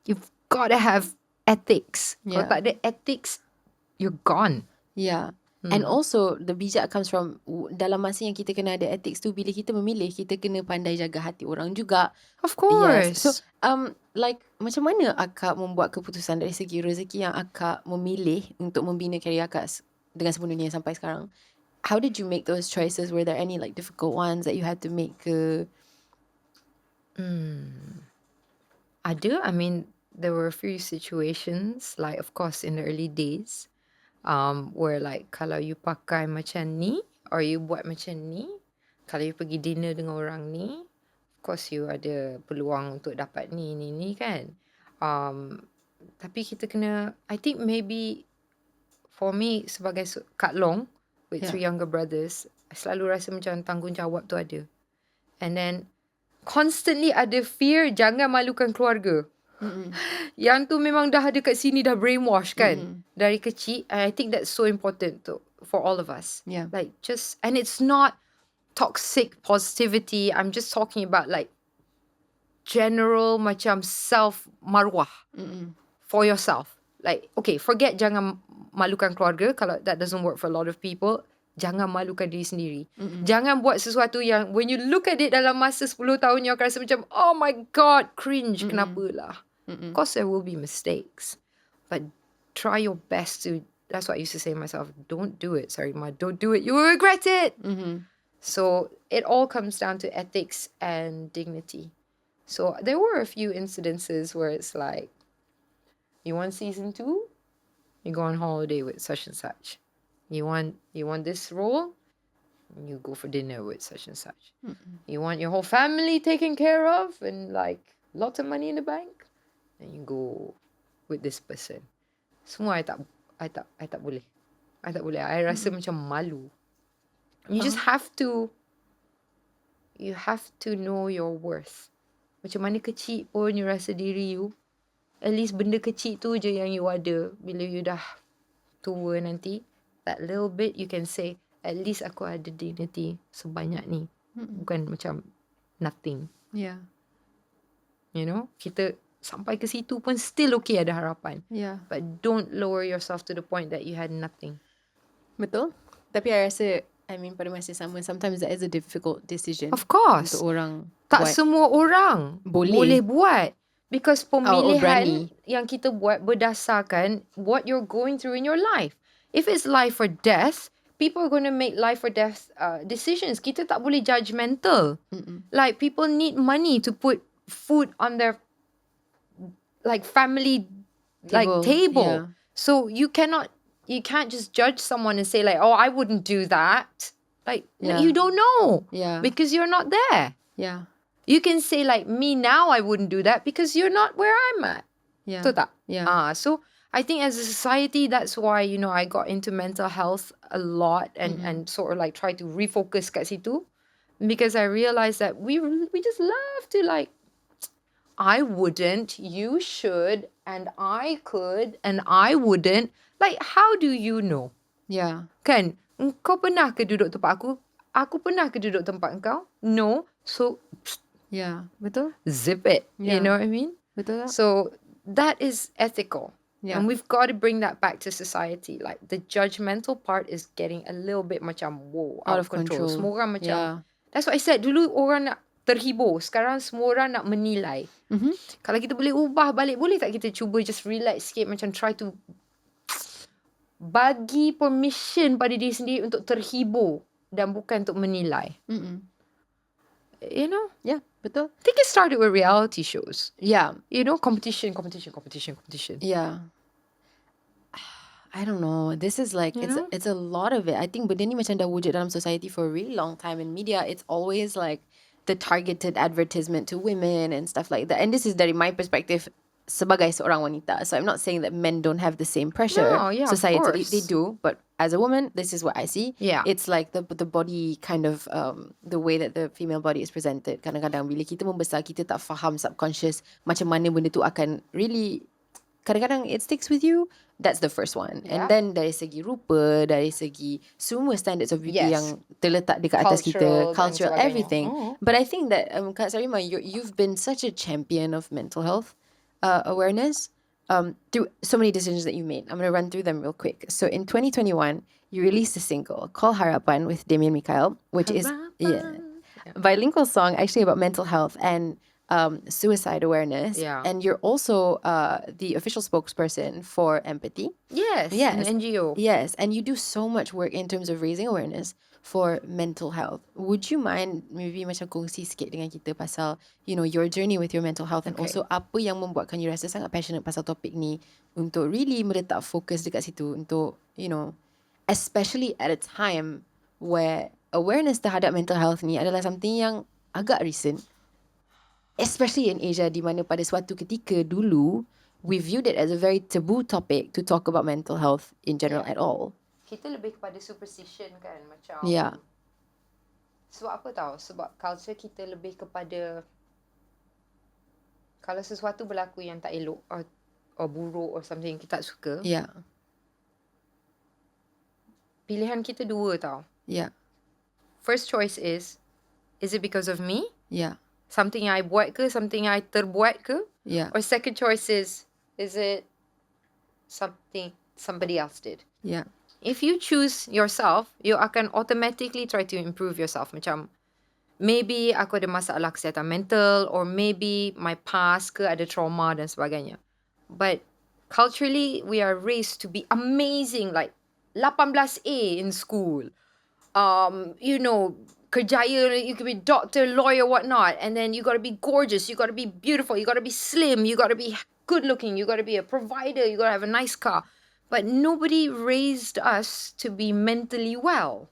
you've got to have ethics. Kalau Yeah. tak ada ethics, you're gone. Yeah. And also the bijak comes from dalam masa yang kita kena ada ethics tu, bila kita memilih, kita kena pandai jaga hati orang juga. Of course. Yes. So like macam mana akak membuat keputusan dari segi rezeki yang akak memilih untuk membina karier akak dengan sepenuhnya sampai sekarang? How did you make those choices? Were there any like difficult ones that you had to make ke? Ada. I mean, there were a few situations, like of course in the early days, where like kalau you pakai macam ni or you buat macam ni, kalau you pergi dinner dengan orang ni, of course you ada peluang untuk dapat ni kan. Tapi kita kena, I think maybe for me sebagai Kak Long with 3 younger brothers, I selalu rasa macam tanggungjawab tu ada. And then constantly ada fear jangan malukan keluarga. Yang tu memang dah ada kat sini, dah brainwash kan dari kecil. And I think that's so important for all of us. Yeah. Like just, and it's not toxic positivity. I'm just talking about like general macam self marwah for yourself. Like okay, forget jangan malukan keluarga. Kalau that doesn't work for a lot of people, jangan malukan diri sendiri. Jangan buat sesuatu yang when you look at it dalam masa 10 tahun you akan rasa macam oh my god, cringe. Kenapa lah? Of course there will be mistakes, but try your best to, that's what I used to say to myself, don't do it, Sarimah, don't do it, you will regret it. So it all comes down to ethics and dignity. So there were a few incidences where it's like, you want season 2, you go on holiday with such and such. You want this role, you go for dinner with such and such. You want your whole family taken care of and like lots of money in the bank, and you go with this person. Semua I tak boleh. I tak boleh. I rasa macam malu. You just have to you have to know your worth. Macam mana kecil pun you rasa diri you, at least benda kecil tu je yang you ada. Bila you dah tua nanti, that little bit you can say, at least aku ada dignity sebanyak ni. Bukan macam nothing. Yeah. You know, kita sampai ke situ pun still okay, ada harapan. Yeah. But don't lower yourself to the point that you had nothing. Betul. Tapi I rasa, pada masa sama, sometimes that is a difficult decision. Of course. Untuk orang Tak buat. semua orang boleh buat. Because pemilihan yang kita buat berdasarkan what you're going through in your life. If it's life or death, people are going to make life or death decisions. Kita tak boleh judgmental. Like, people need money to put food on their family table. Yeah. So you can't just judge someone and say like, oh, I wouldn't do that. Like, you don't know. Yeah. Because you're not there. Yeah. You can say like, me now I wouldn't do that because you're not where I'm at. Yeah. Betul tak? Yeah. So I think as a society, that's why, I got into mental health a lot and sort of like try to refocus kat situ. Because I realized that we just love to like, I wouldn't, you should, and I could, and I wouldn't. Like, how do you know? Yeah. Kan? Kau pernah ke duduk tempat aku? Aku pernah ke duduk tempat kau? No. So, Yeah. Betul. zip it. Yeah. You know what I mean? Betul tak? So, that is ethical. Yeah. And we've got to bring that back to society. Like, the judgmental part is getting a little bit macam, whoa, out of control. Semua orang macam, Yeah. that's what I said. Dulu orang nak terhibur. Sekarang semua orang nak menilai. Kalau kita boleh ubah balik, boleh tak kita cuba just relax sikit, macam try to bagi permission pada diri sendiri untuk terhibur dan bukan untuk menilai. You know? Yeah. Betul. I think it started with reality shows. Yeah. You know, competition. Yeah. I don't know. This is like, it's a lot of it. I think benda ni macam dah wujud dalam society for a really long time. In media, it's always like the targeted advertisement to women and stuff like that. And this is dari my perspective sebagai seorang wanita. So I'm not saying that men don't have the same pressure. No, yeah, of societally. course. They do. But as a woman, this is what I see. Yeah. It's like the body kind of, the way that the female body is presented. Kadang-kadang bila kita membesar, kita tak faham subconscious macam mana benda tu akan really, kadang-kadang it sticks with you. That's the first one. And then dari segi rupa, dari segi semua standards of beauty yang terletak dekat atas kita, cultural, everything. But I think that, Kak Sarimah, you've been such a champion of mental health awareness through so many decisions that you made. I'm going to run through them real quick. So in 2021, you released a single called Harapan with Damian Mikhail, which is a bilingual song actually about mental health and suicide awareness. Yeah. And you're also the official spokesperson for Empathy. Yes. An NGO. Yes. And you do so much work in terms of raising awareness for mental health. Would you mind maybe macam kongsi sikit dengan kita pasal, your journey with your mental health and also apa yang membuatkan you rasa sangat passionate pasal topik ni untuk really meletak fokus dekat situ untuk, especially at a time where awareness terhadap mental health ni adalah something yang agak recent. Especially in Asia, di mana pada suatu ketika dulu, we viewed it as a very taboo topic to talk about mental health in general at all. Kita lebih kepada superstition kan, macam. Yeah. Sebab apa tahu? Sebab culture kita lebih kepada, kalau sesuatu berlaku yang tak elok or buruk or something kita tak suka. Yeah. Pilihan kita dua tau. Yeah. First choice is it because of me? Yeah. Something I buat ke? Something I terbuat ke? Yeah. Or second choice is it something somebody else did? Yeah. If you choose yourself, you akan automatically try to improve yourself. Macam, maybe aku ada masalah kesihatan mental, or maybe my past ke ada trauma dan sebagainya. But culturally, we are raised to be amazing, like 18A in school. Kerjaya, you could be doctor, lawyer, whatnot. And then you got to be gorgeous, you got to be beautiful, you got to be slim, you got to be good looking, you got to be a provider, you got to have a nice car. But nobody raised us to be mentally well.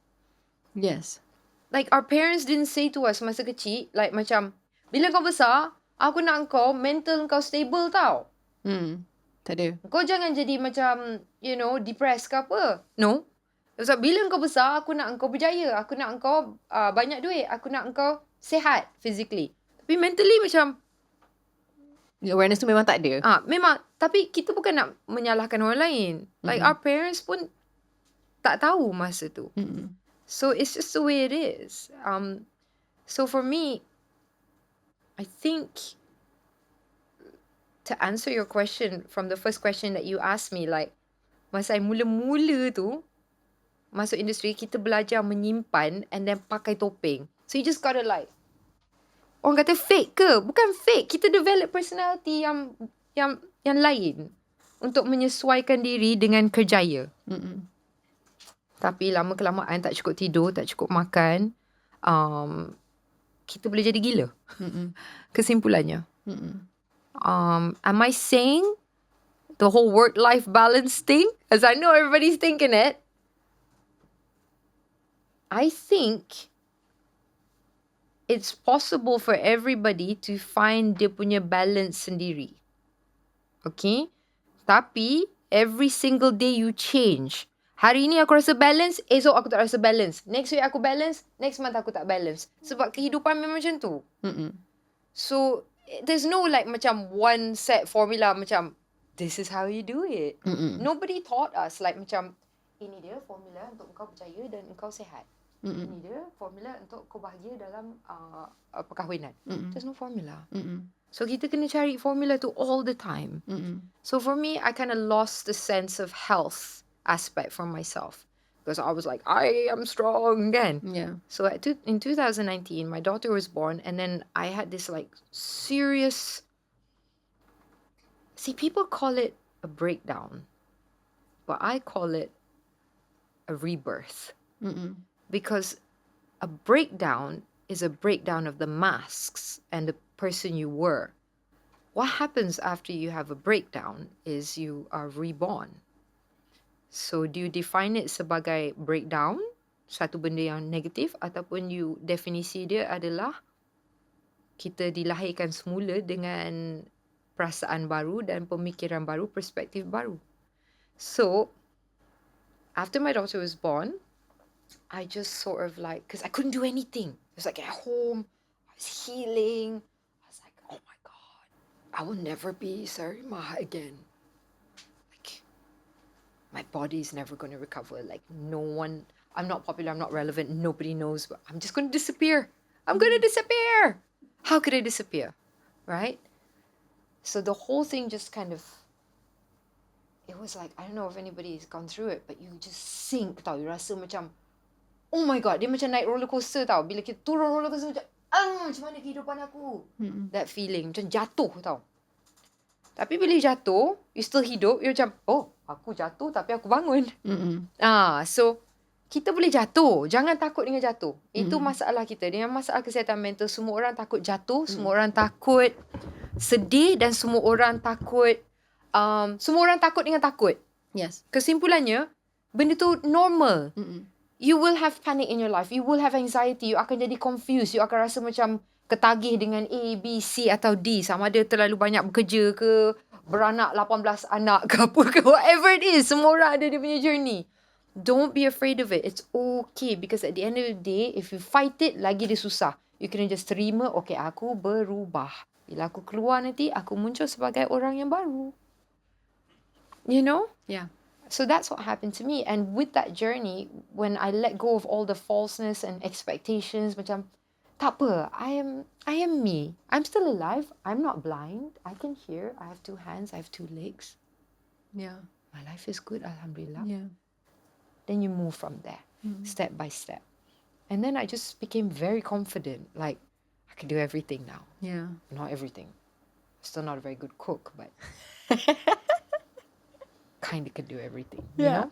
Yes. Like, our parents didn't say to us masa kecil, like macam, bila kau besar, aku nak kau mental kau stable tau. Tak ada. Kau jangan jadi macam, depressed ke apa. No. Sebab bila kau besar, aku nak kau berjaya. Aku nak kau banyak duit. Aku nak kau sihat physically. Tapi mentally macam Awareness tu memang tak ada. memang, tapi kita bukan nak menyalahkan orang lain. Like our parents pun tak tahu masa tu. So it's just the way it is. So for me, I think to answer your question from the first question that you asked me, like masa I mula-mula tu masuk industri, kita belajar menyimpan and then pakai topeng. So you just gotta like, orang kata fake ke? Bukan fake. Kita develop personality yang lain untuk menyesuaikan diri dengan kerjaya. Tapi lama kelamaan tak cukup tidur, tak cukup makan, kita boleh jadi gila. Kesimpulannya. Am I saying the whole work-life balance thing? As I know everybody's thinking it. I think it's possible for everybody to find dia punya balance sendiri. Okay? Tapi, every single day you change. Hari ni aku rasa balance, esok aku tak rasa balance. Next week aku balance, next month aku tak balance. Sebab kehidupan memang macam tu. So, there's no like macam one set formula macam, this is how you do it. Nobody taught us like macam, ini dia formula untuk kau percaya dan kau sihat. Ini dia formula untuk kau bahagia dalam perkahwinan. There's no formula. So kita kena cari formula tu all the time. So for me, I kind of lost the sense of health aspect from myself. Because I was like, I am strong again. Yeah. So in 2019, my daughter was born, and then I had this like serious... See, people call it a breakdown, but I call it a rebirth. Because a breakdown is a breakdown of the masks and the person you were. What happens after you have a breakdown is you are reborn. So do you define it sebagai breakdown, satu benda yang negatif, ataupun you definisi dia adalah kita dilahirkan semula dengan perasaan baru dan pemikiran baru, perspektif baru. So after my daughter was born, I just sort of like, because I couldn't do anything. It was like at home, I was healing. I was like, oh my God, I will never be Sarimah again. Like, my body is never going to recover. Like, no one, I'm not popular, I'm not relevant, nobody knows, but I'm just going to disappear. I'm going to disappear. How could I disappear? Right? So the whole thing just kind of, it was like, I don't know if anybody's gone through it, but you just sink tau. You rasa macam, oh my God, dia macam naik roller coaster tau. Bila kita turun roller coaster macam, macam mana kehidupan aku? That feeling, macam jatuh tau. Tapi bila jatuh, you still hidup, you macam, oh, aku jatuh tapi aku bangun. So, kita boleh jatuh. Jangan takut dengan jatuh. Itu masalah kita. Dengan masalah kesihatan mental, semua orang takut jatuh, semua orang takut sedih dan semua orang takut dengan takut. Yes. Kesimpulannya, benda tu normal. You will have panic in your life. You will have anxiety. You akan jadi confused. You akan rasa macam ketagih dengan A, B, C atau D. Sama ada terlalu banyak bekerja ke, beranak 18 anak ke apa ke. Whatever it is. Semua orang ada dia punya journey. Don't be afraid of it. It's okay. Because at the end of the day, if you fight it, lagi dia susah. You kena just terima, okay, aku berubah. Bila aku keluar nanti, aku muncul sebagai orang yang baru. You know? Yeah. So that's what happened to me. And with that journey, when I let go of all the falseness and expectations, macam, tak apa, I am me. I'm still alive. I'm not blind. I can hear. I have 2 hands. I have 2 legs. Yeah. My life is good, alhamdulillah. Yeah. Then you move from there, step by step. And then I just became very confident. Like, I can do everything now. Yeah. Not everything. Still not a very good cook, but kind of can do everything, you know?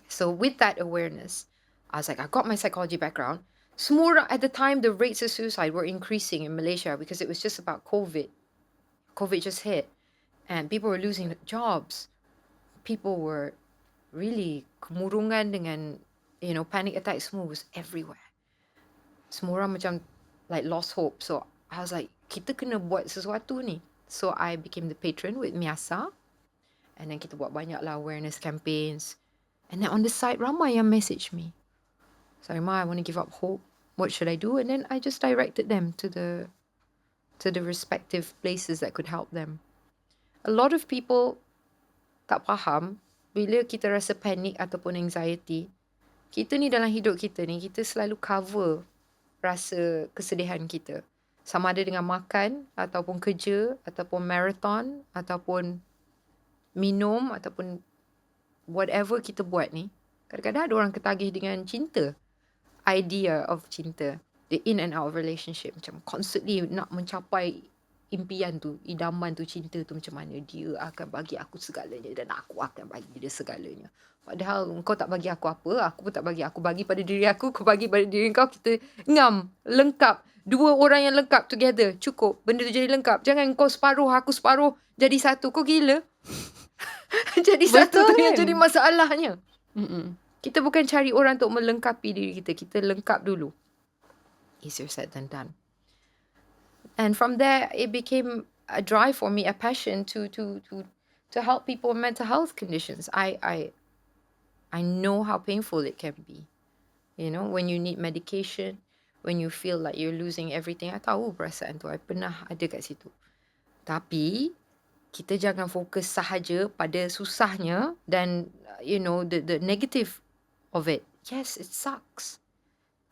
So with that awareness, I was like, I got my psychology background. Semua, at the time, the rates of suicide were increasing in Malaysia because it was just about COVID. COVID just hit. And people were losing jobs. People were really kemurungan dengan, you know, panic attacks semua was everywhere. Semua orang macam like lost hope. So I was like, kita kena buat sesuatu ni. So I became the patron with Miasa. And then kita buat banyak lah awareness campaigns. And then on the side, ramai yang message me. Sarimah, I want to give up hope. what should I do? And then I just directed them to the respective places that could help them. A lot of people tak faham bila kita rasa panic ataupun anxiety, kita ni dalam hidup kita ni, kita selalu cover rasa kesedihan kita. Sama ada dengan makan, ataupun kerja, ataupun marathon, ataupun minum, ataupun whatever kita buat ni. Kadang-kadang ada orang ketagih dengan cinta. Idea of cinta. The in and out of relationship. Macam constantly nak mencapai impian tu, idaman tu, cinta tu macam mana. Dia akan bagi aku segalanya dan aku akan bagi dia segalanya. Padahal kau tak bagi aku apa, aku pun tak bagi. Aku bagi pada diri aku, kau bagi pada diri kau. Kita ngam, lengkap. Dua orang yang lengkap together. Cukup. Benda tu jadi lengkap. Jangan kau separuh, aku separuh. Jadi satu. Kau gila? Jadi satu tu yang jadi masalahnya. Kita bukan cari orang untuk melengkapi diri kita. Kita lengkap dulu. Easier said than done. And from there, it became a drive for me, a passion to help people with mental health conditions. I know how painful it can be. You know, when you need medication, when you feel like you're losing everything. I tahu perasaan tu. I pernah ada kat situ. Tapi, kita jangan fokus sahaja pada susahnya dan, you know, the negative of it. Yes, it sucks.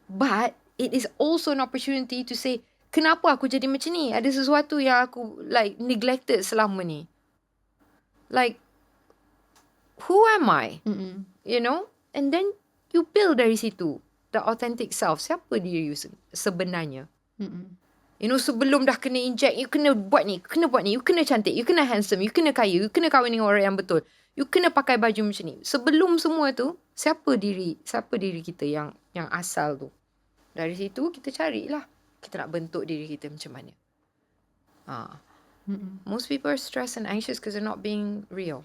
But, it is also an opportunity to say, kenapa aku jadi macam ni? Ada sesuatu yang aku, like, neglected selama ni. Like, who am I? You know? And then, you build dari situ. The authentic self. Siapa diri you sebenarnya? You know, sebelum dah kena inject, you kena buat ni, you kena cantik, you kena handsome, you kena kaya, you kena kahwin dengan orang yang betul. You kena pakai baju macam ni. Sebelum semua tu, siapa diri kita yang asal tu? Dari situ, kita carilah. Kita nak bentuk diri kita macam mana. Most people are stressed and anxious because they're not being real.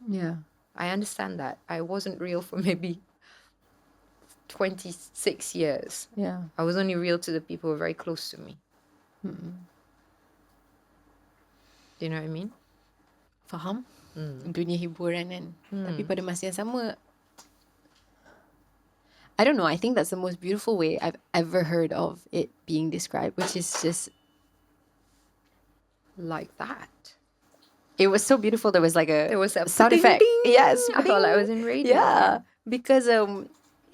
Yeah. I understand that. I wasn't real for maybe 26 years. Yeah. I was only real to the people who were very close to me. Do you know what I mean? Faham? Dunia hiburan kan. Tapi pada masa yang sama, I don't know, I think that's the most beautiful way I've ever heard of it being described, which is just like that. It was so beautiful. There was like There was a sound ding, effect. ding. Yes. I felt like I was in radio. Yeah. Because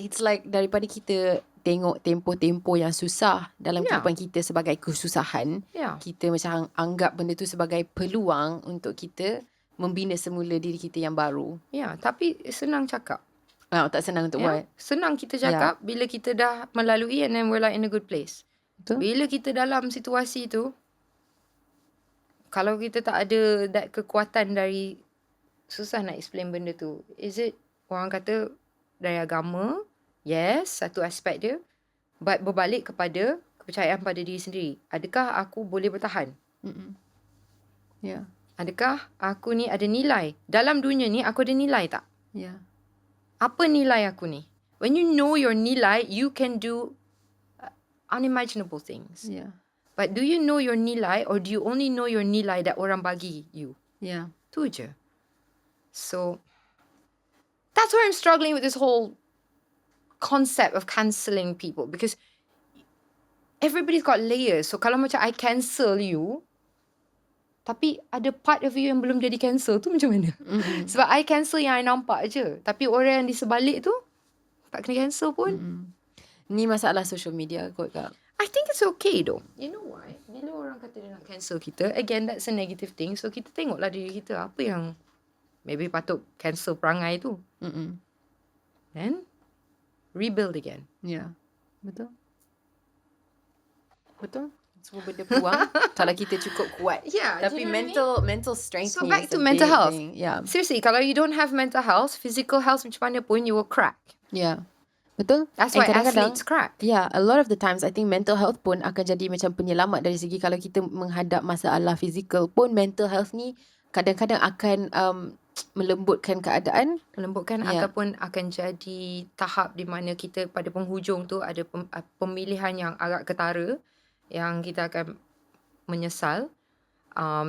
it's like daripada kita tengok tempoh-tempoh yang susah dalam kehidupan kita sebagai kesusahan, kita macam anggap benda tu sebagai peluang untuk kita membina semula diri kita yang baru. Ya, tapi senang cakap. Tak senang untuk buat. Senang kita cakap bila kita dah melalui and then we're like in a good place. Betul. Bila kita dalam situasi tu, kalau kita tak ada that kekuatan dari, susah nak explain benda tu. Is it, orang kata dari agama, yes, satu aspek dia. But berbalik kepada kepercayaan pada diri sendiri. Adakah aku boleh bertahan? Yeah. Adakah aku ni ada nilai? Dalam dunia ni aku ada nilai tak? Yeah. Apa nilai aku ni? When you know your nilai, you can do unimaginable things. Yeah. But do you know your nilai, or do you only know your nilai that orang bagi you? Yeah. Tu je. So, that's where I'm struggling with this whole concept of cancelling people. Because everybody's got layers. So, kalau macam I cancel you, tapi ada part of you yang belum jadi cancel, tu macam mana? Sebab I cancel yang I nampak je. Tapi orang yang di sebalik tu, tak kena cancel pun. Ni masalah social media kot, Kak. I think it's okay though. You know why? Bila orang kata dia nak cancel kita, again, that's a negative thing. So, kita tengoklah diri kita. Apa yang maybe patut cancel perangai tu. Then, rebuild again. Yeah. Betul. Betul. Semua benda peluang kalau kita cukup kuat. Yeah. Tapi mental strength. So, back to mental health. Yeah. Seriously, kalau you don't have mental health, physical health macam mana pun, you will crack. Yeah. Betul. That's why athletes crack. Yeah, a lot of the times I think mental health pun akan jadi macam penyelamat dari segi kalau kita menghadap masalah fizikal pun, mental health ni kadang-kadang akan melembutkan keadaan. Melembutkan ataupun akan jadi tahap di mana kita pada penghujung tu ada pemilihan yang agak ketara yang kita akan menyesal.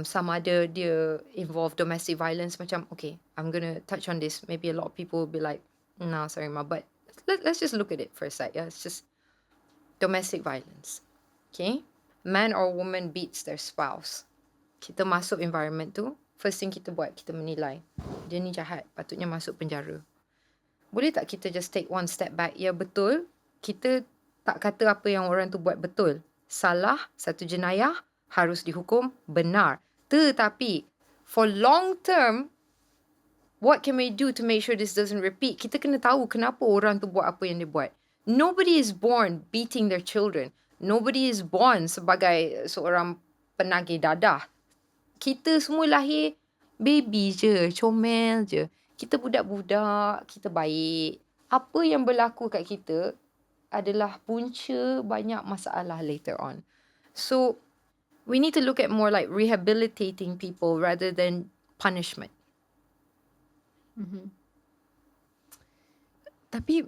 Sama ada dia involve domestic violence, macam okay, I'm gonna touch on this. Maybe a lot of people will be like, no, sorry ma, but let's just look at it for a sec. Yeah, it's just domestic violence. Okay? Man or woman beats their spouse. Kita masuk environment tu, first thing kita buat, kita menilai. Dia ni jahat, patutnya masuk penjara. Boleh tak kita just take one step back? Ya betul, kita tak kata apa yang orang tu buat betul. Salah, satu jenayah, harus dihukum, benar. Tetapi, for long term, what can we do to make sure this doesn't repeat? Kita kena tahu kenapa orang tu buat apa yang dia buat. Nobody is born beating their children. Nobody is born sebagai seorang penagih dadah. Kita semua lahir baby je, comel je. Kita budak-budak, kita baik. Apa yang berlaku kat kita adalah punca banyak masalah later on. So, we need to look at more like rehabilitating people rather than punishment. Tapi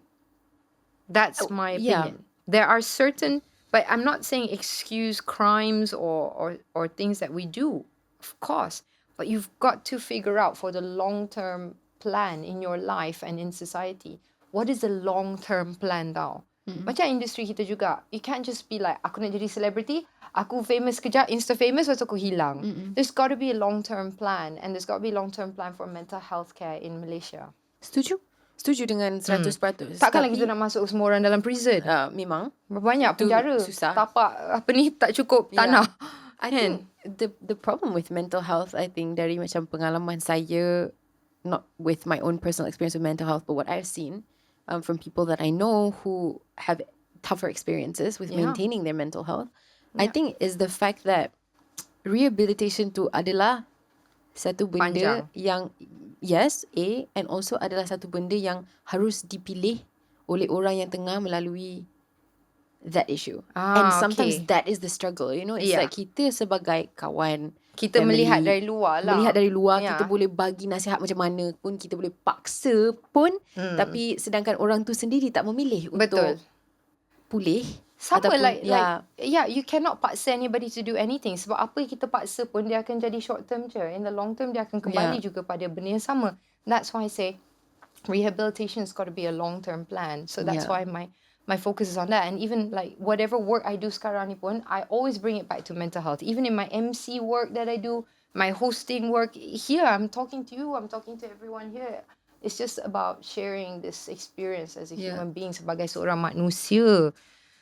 that's my opinion. There are certain, but I'm not saying excuse crimes or things that we do, of course. But you've got to figure out for the long-term plan in your life and in society. What is the long-term plan tau? Macam industri kita juga. You can't just be like, aku nak jadi celebrity, aku famous kejap, insta-famous, lepas tu aku hilang. There's got to be a long-term plan. And there's got to be a long-term plan for mental health care in Malaysia. Setuju? Setuju dengan 100%. Takkanlah kita nak masuk semua orang dalam prison. Memang. Berapa banyak penjara. Susah. Tapak apa ni, tak cukup tanah. I think the problem with mental health, I think dari macam pengalaman saya, not with my own personal experience with mental health, but what I've seen from people that I know who have tougher experiences with maintaining their mental health, I think is the fact that rehabilitation tu adalah satu benda yang, yes, and also adalah satu benda yang harus dipilih oleh orang yang tengah melalui that issue. And sometimes that is the struggle, you know. It's like kita sebagai kawan, kita family, melihat dari luar lah. Melihat dari luar, kita boleh bagi nasihat macam mana pun, kita boleh paksa pun, tapi sedangkan orang tu sendiri tak memilih untuk pulih. Sama like you cannot paksa anybody to do anything. Sebab apa yang kita paksa pun, dia akan jadi short term je. In the long term, dia akan kembali juga pada benda yang sama. That's why I say rehabilitation has got to be a long term plan. So that's why my focus is on that. And even like whatever work I do sekarang ni pun, I always bring it back to mental health. Even in my MC work that I do, my hosting work, here I'm talking to you, I'm talking to everyone here. It's just about sharing this experience as a human being, sebagai seorang manusia.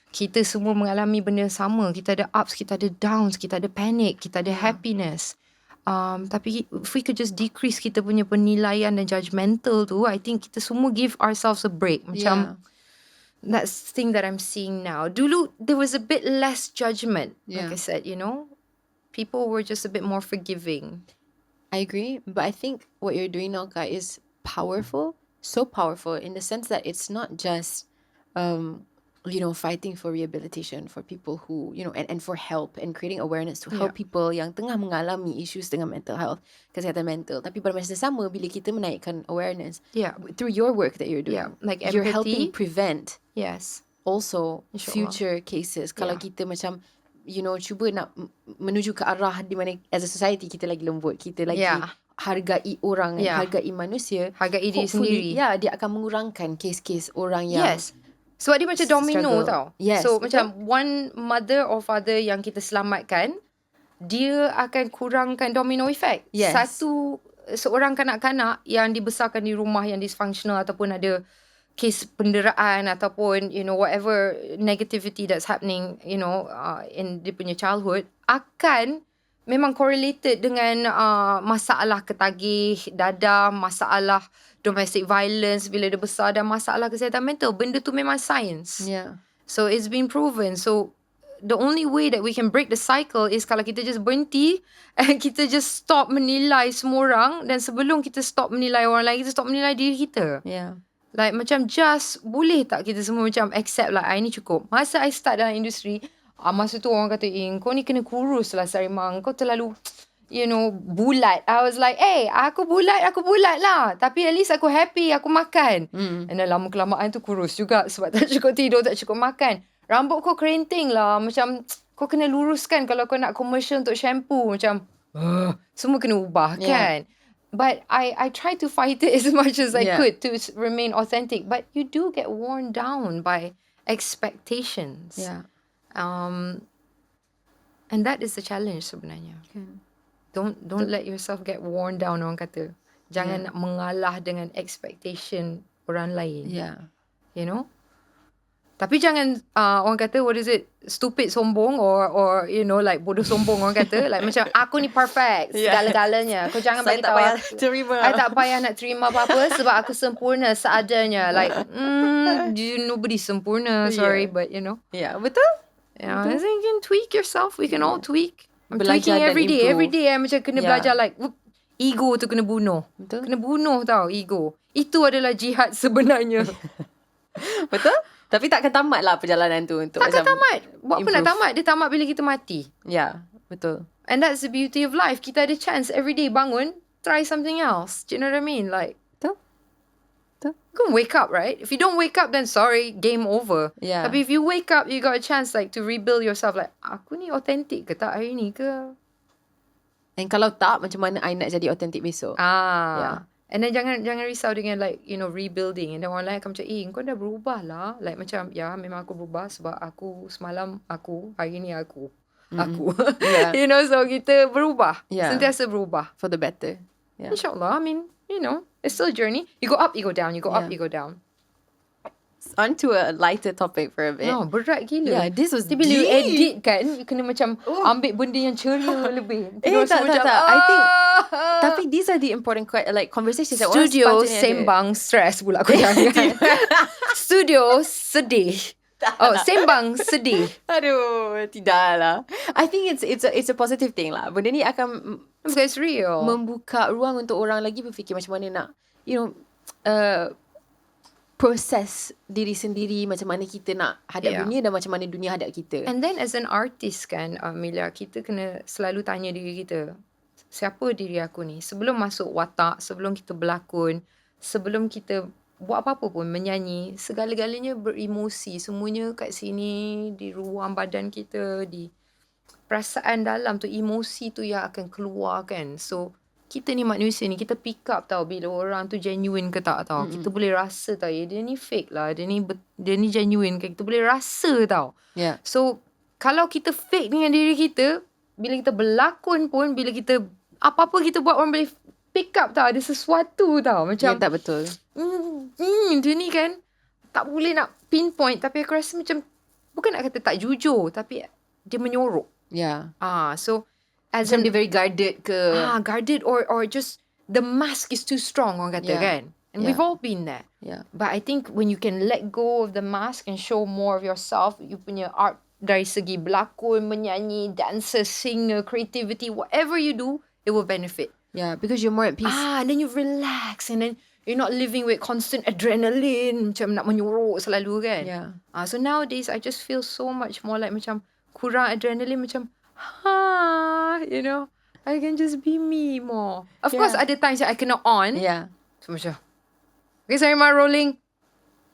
Kita semua mengalami benda sama. Kita ada ups, kita ada downs, kita ada panic, kita ada happiness. Tapi if we could just decrease kita punya penilaian dan judgmental tu, I think kita semua give ourselves a break. Macam that's the thing that I'm seeing now. Dulu, there was a bit less judgment. Like I said, you know. People were just a bit more forgiving. I agree. But I think what you're doing now, Kak, is powerful. So powerful in the sense that it's not just, fighting for rehabilitation for people who, and for help and creating awareness to help people yang tengah mengalami issues dengan mental health, kesihatan mental. Tapi pada masa sama, bila kita menaikkan awareness through your work that you're doing, like you're empathy, helping prevent also InsyaAllah. future cases. Kalau kita macam, cuba nak menuju ke arah di mana as a society kita lagi lembut, kita lagi hargai orang, hargai manusia, hargai diri sendiri. Dia akan mengurangkan kes-kes orang yang sebab dia macam domino tau. So betul? macam one mother or father yang kita selamatkan, dia akan kurangkan domino effect. Seorang kanak-kanak yang dibesarkan di rumah yang dysfunctional ataupun ada kes penderaan ataupun whatever negativity that's happening in dia punya childhood, akan memang correlated dengan masalah ketagih dadah, masalah domestic violence bila dia besar, dan masalah kesihatan mental. Benda tu memang science. So it's been proven. So the only way that we can break the cycle is kalau kita just berhenti and kita just stop menilai semua orang, dan sebelum kita stop menilai orang lain, kita stop menilai diri kita. Like macam just boleh tak kita semua macam accept lah, I ni cukup. Masa I start dalam industri, masa tu orang kata, kau ni kena kurus lah Sarimah, kau terlalu bulat. I was like, aku bulat lah, tapi at least aku happy, aku makan. And then lama kelamaan tu kurus juga, sebab tak cukup tidur, tak cukup makan. Rambut kau kerinting lah, macam kau kena luruskan kalau kau nak commercial untuk shampoo. Macam semua kena ubah kan. But I try to fight it as much as I could to remain authentic. But you do get worn down by expectations. And that is the challenge sebenarnya. Don't let yourself get worn down, orang kata. Jangan nak mengalah dengan expectation orang lain. You know? Tapi jangan orang kata, what is it, stupid sombong or you know, like bodoh sombong orang kata. Like macam aku ni perfect segala-galanya. Kau jangan bagi tahu aku. I tak payah nak terima apa-apa sebab aku sempurna seadanya. Like nobody sempurna, sorry, but you know. Betul. I think you can tweak yourself. We can all tweak. I'm Belajar tweaking every dan day. improve. Every day I macam kena belajar like ego tu kena bunuh. Betul. Kena bunuh tau ego. Itu adalah jihad sebenarnya. Betul. Tapi takkan tamat lah perjalanan tu untuk takkan macam tamat. Buat apa improve. nak tamat? Dia tamat bila kita mati. Betul. And that's the beauty of life. Kita ada chance every day bangun, try something else. Do you know what I mean? Like, Betul. you can wake up, right? If you don't wake up, then sorry, game over. Tapi if you wake up, you got a chance like to rebuild yourself. Like, aku ni authentic ke tak hari ni ke? And kalau tak, macam mana I nak jadi authentic besok? And then jangan risau dengan like, you know, rebuilding. And then orang lain akan macam, kau dah berubah lah. Like macam, memang aku berubah sebab aku semalam aku, hari ni aku. You know, so kita berubah. Sentiasa berubah. For the better. InsyaAllah, I mean, you know, it's still a journey. You go up, you go down. You go up, you go down. On to a lighter topic for a bit. Berat gila. This was bila you edit kan, you kena macam ambil benda yang ceria lebih. Tak. I think tapi these are the important like conversations that Studio Sembang stress pula aku jangan. Studio sedih. Sembang sedih. Aduh, tidaklah. I think it's a positive thing lah. Benda ni akan because it's real. Membuka ruang untuk orang lagi berfikir macam mana nak, you know, proses diri sendiri, macam mana kita nak hadap dunia dan macam mana dunia hadap kita. And then as an artist kan, Amelia, kita kena selalu tanya diri kita, siapa diri aku ni? Sebelum masuk watak, sebelum kita berlakon, sebelum kita buat apa-apa pun, menyanyi, segala-galanya beremosi. Semuanya kat sini, di ruang badan kita, di perasaan dalam tu, emosi tu yang akan keluar kan. So, kita ni manusia ni, kita pick up tau bila orang tu genuine ke tak tau. Kita boleh rasa tau, dia ni fake lah, dia ni genuine ke. Kita boleh rasa tau. So, kalau kita fake dengan diri kita, bila kita berlakon pun, bila kita apa-apa kita buat, orang boleh pick up tau. Ada sesuatu tau. Macam tak betul. Dia ni kan tak boleh nak pinpoint. Tapi aku rasa macam, bukan nak kata tak jujur, tapi dia menyorok. So macam dia very guarded ke. Guarded or just the mask is too strong, orang kata kan. And we've all been there. But I think when you can let go of the mask and show more of yourself, you punya art dari segi berlakon, menyanyi, dancer, singer, creativity, whatever you do, it will benefit. Because you're more at peace. And then you relax, and then you're not living with constant adrenaline, macam nak menyorok selalu kan. So nowadays, I just feel so much more like macam kurang adrenaline, macam you know, I can just be me more. Of course, ada times that I kena on. So macam, okay, Sarimah rolling.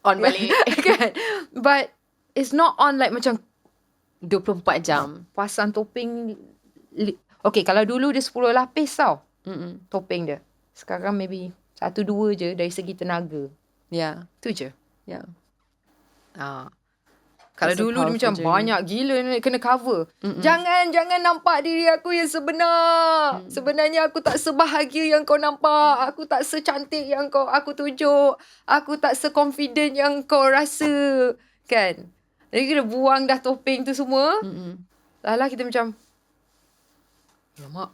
On balik. Kan? But it's not on like macam 24 jam. Pasang topeng. Okay, kalau dulu dia 10 lapis tau. Topeng dia. Sekarang maybe 1-2 je dari segi tenaga. Tu je. Kalau dulu dia macam banyak gila nak kena cover. Jangan nampak diri aku yang sebenar. Sebenarnya aku tak sebahagia yang kau nampak. Aku tak secantik yang aku tunjuk. Aku tak se-confident yang kau rasa. Kan? Jadi kita buang dah topeng tu semua. Lala kita macam, alamak,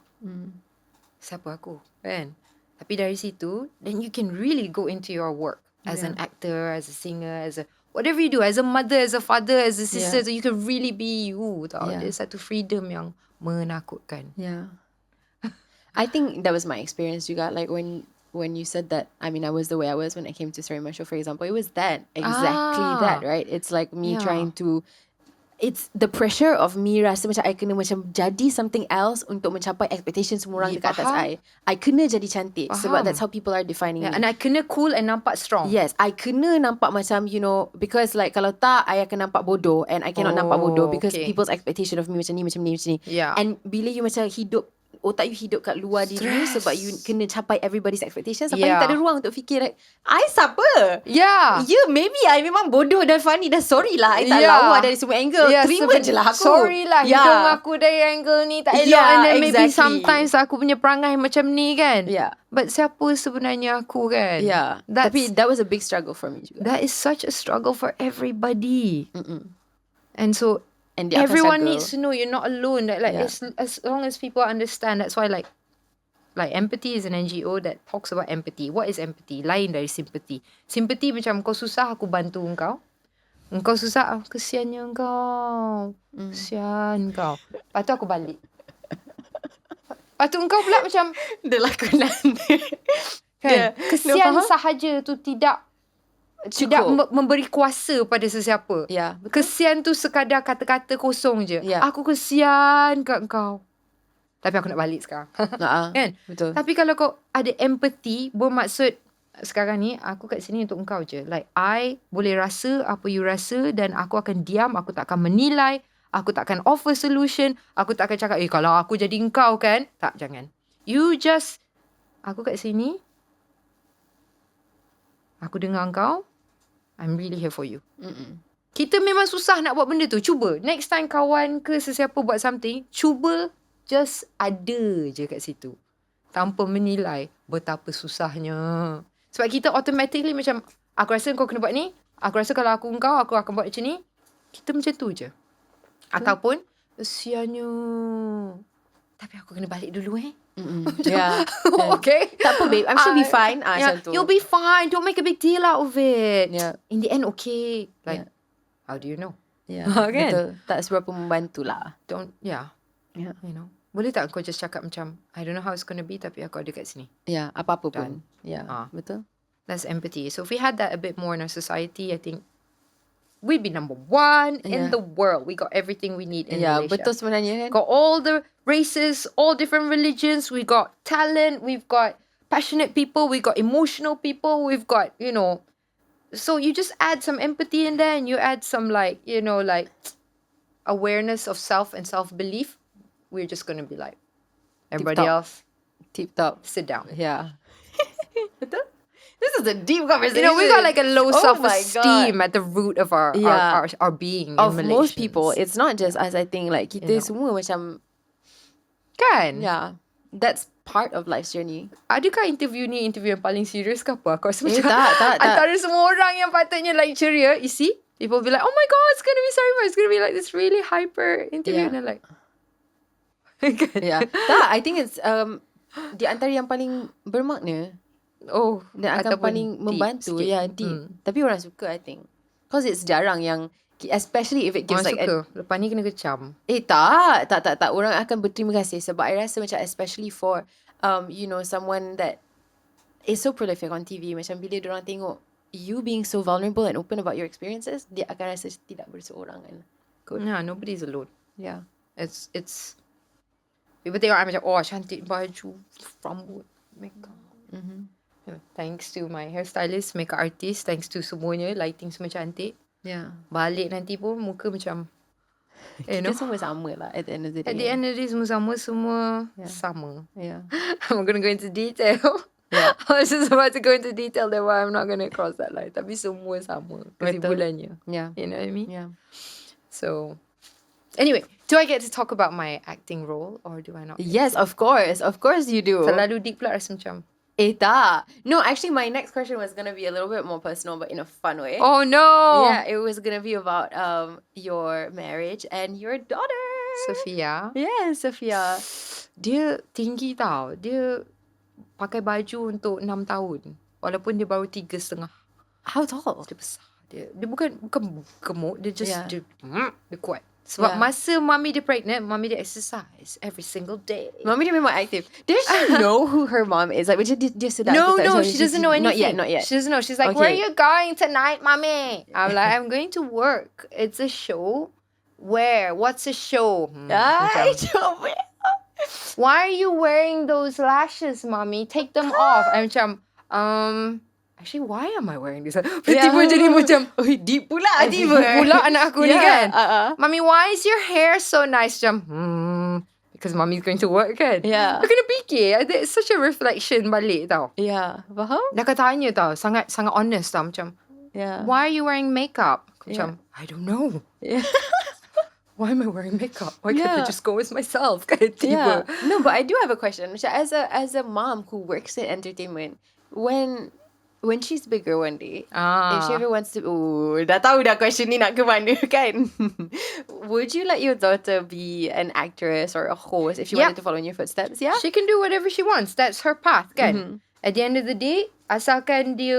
siapa aku? Kan? Tapi dari situ, then you can really go into your work. As an actor, as a singer, as a whatever you do, as a mother, as a father, as a sister, so you can really be you. Ada satu freedom yang menakutkan. I think that was my experience juga. Like when you said that, I mean, I was the way I was when I came to Sarimah show, for example. It was that, exactly that, right? It's like me trying to, it's the pressure of me rasa macam I kena macam jadi something else untuk mencapai expectation semua orang dekat atas I. I kena jadi cantik sebab that's how people are defining me. And I kena cool and nampak strong. Yes, I kena nampak macam, you know, because like kalau tak, I akan nampak bodoh, and I cannot nampak bodoh because people's expectation of me macam ni. And bila you macam hidup otak you hidup kat luar diri you Stress. sebab you kena capai everybody's expectations. Sampai you Yeah. tak ada ruang untuk fikir like, I siapa? Yeah. Maybe I memang bodoh dan funny dan sorry lah, I tak Yeah. lawa dari semua angle. Terima je lah aku. Sorry lah, hidung aku dari angle ni tak elok. Yeah, And then maybe exactly. sometimes aku punya perangai macam ni kan. Yeah. But siapa sebenarnya aku kan? Yeah. Tapi that was a big struggle for me juga. That is such a struggle for everybody. And so And dia akan everyone struggle. needs to know you're not alone. That like as long as people understand, that's why like empathy is an NGO that talks about empathy. What is empathy? Lain dari sympathy. Sympathy macam kau susah aku bantu engkau. Engkau susah, kesiannya engkau. Kesian engkau. Lepas tu aku balik. Lepas tu engkau pula macam Dia lakonan. kan, kesian sahaja tu tidak Cukup. memberi kuasa pada sesiapa. Ya, betul. Kesian tu sekadar kata-kata kosong je. Ya. Aku kesian kat engkau. Tapi aku nak balik sekarang. Kan? Betul. Tapi kalau kau ada empathy, bermaksud sekarang ni aku kat sini untuk engkau je. Like I boleh rasa apa you rasa dan aku akan diam, aku tak akan menilai, aku tak akan offer solution, aku tak akan cakap kalau aku jadi engkau kan. Tak, jangan. You just, aku kat sini, aku dengar engkau, I'm really here for you. Kita memang susah nak buat benda tu. Cuba. Next time kawan ke sesiapa buat something, cuba just ada je kat situ. Tanpa menilai betapa susahnya. Sebab kita automatically macam, aku rasa kau kena buat ni. Aku rasa kalau aku engkau, aku akan buat macam ni. Kita macam tu je. Ataupun, kesiannya. Tapi aku kena balik dulu Yeah. Okay. Tak apa babe, I'm sure be fine. Yeah, Macam tu. you'll be fine. Don't make a big deal out of it. Yeah. In the end, okay. Like, how do you know? Yeah. Kan? Betul. Tak seberapa membantu lah. Don't, Yeah. you know. Boleh tak kau just cakap macam, I don't know how it's gonna be, tapi aku ada kat sini. Yeah, apa-apa Done. pun. Yeah, betul. That's empathy. So if we had that a bit more in our society, I think we'd be number one in the world. We got everything we need in Malaysia. Betul sebenarnya kan. Got all the races, all different religions. We got talent. We've got passionate people. We got emotional people. We've got, so you just add some empathy in there and you add some awareness of self and self-belief. We're just going to be like, everybody Tip-top. else, Tip-top. sit down. Yeah. Betul? This is a deep conversation. We got like a low Oh my self-esteem God. at the root of our being Of in most Malaysians. people, it's not just us. I think like kita semua macam, Kan? yeah, that's part of life's journey. Adakah interview ni interview yang paling serius ke apa? Aku rasa macam tak. antara semua orang yang patutnya like ceria, you see? People will be like, oh my God, it's gonna be Sarimah. It's gonna be like this really hyper interview. Yeah. And I'm like, Yeah. Tak, I think it's di antara yang paling bermakna dan akan ataupun paling deep membantu. sikit. Yeah, deep. Tapi orang suka, I think. Because it's jarang yang, especially if it gives orang like suka. Lepas ni kena kecam. tak. Orang akan berterima kasih sebab I rasa macam especially for someone that is so prolific on TV. Macam bila diorang tengok you being so vulnerable and open about your experiences, dia akan rasa tidak berseorangan. Good. Yeah, nobody's alone. Yeah. It's people tengok I macam, oh cantik baju, rambut, makeup. Thanks to my hairstylist, makeup artist, thanks to semuanya, lighting semua cantik. Yeah. Balik nanti pun muka macam Kita semua sama lah at the end of the day. At the end of the day semua sama. Yeah. I'm going to go into detail. Yeah. I was just about to go into detail there why I'm not going to cross that line. Tapi semua sama kesimpulannya. Yeah. You know what I mean? Yeah. So, anyway, do I get to talk about my acting role or do I not? Yes, of course. Of course you do. Terlalu deep pula rasa macam. Tak. No, actually my next question was going to be a little bit more personal but in a fun way. Oh no! Yeah, it was going to be about your marriage and your daughter. Sophia. Yeah, Sophia. Dia tinggi tau. Dia pakai baju untuk 6 tahun. Walaupun dia baru 3.5. How tall? Dia besar. Dia bukan gemuk. Dia just, Yeah. dia kuat. Sebab Yeah. masa mami dia pregnant, mami dia exercise every single day. Mami dia memang active. Does she know who her mom is? Like, macam dia sedar No, ke tak? no, Macam she doesn't know anything. Not yet. She doesn't know. She's like, Okay. where are you going tonight, mommy? I'm like, I'm going to work. It's a show. Where? What's a show? Ay, Macam, coba. why are you wearing those lashes, mommy? Take them off. I'm macam, actually, why am I wearing this? Tiba jadi macam, deep pula tiba. pula anak aku ni kan. Yeah, Mommy, why is your hair so nice? Macam, because mommy's going to work kan. Yeah. Aku kena fikir. It's such a reflection balik tau. Yeah. Faham? Dia akan tanya tau. Sangat honest tau. Macam, Yeah. why are you wearing makeup? Aku Yeah. macam, I don't know. Yeah. Why am I wearing makeup? Why can't I Yeah. just go as myself? Kan Yeah. tiba. No, but I do have a question. Macam as a mom who works in entertainment, when she's bigger one day, if she ever wants to, dah tahu dah question ni nak ke mana kan? Would you let your daughter be an actress or a host if she Yeah. wanted to follow in your footsteps? Yeah. She can do whatever she wants. That's her path kan. At the end of the day, asalkan dia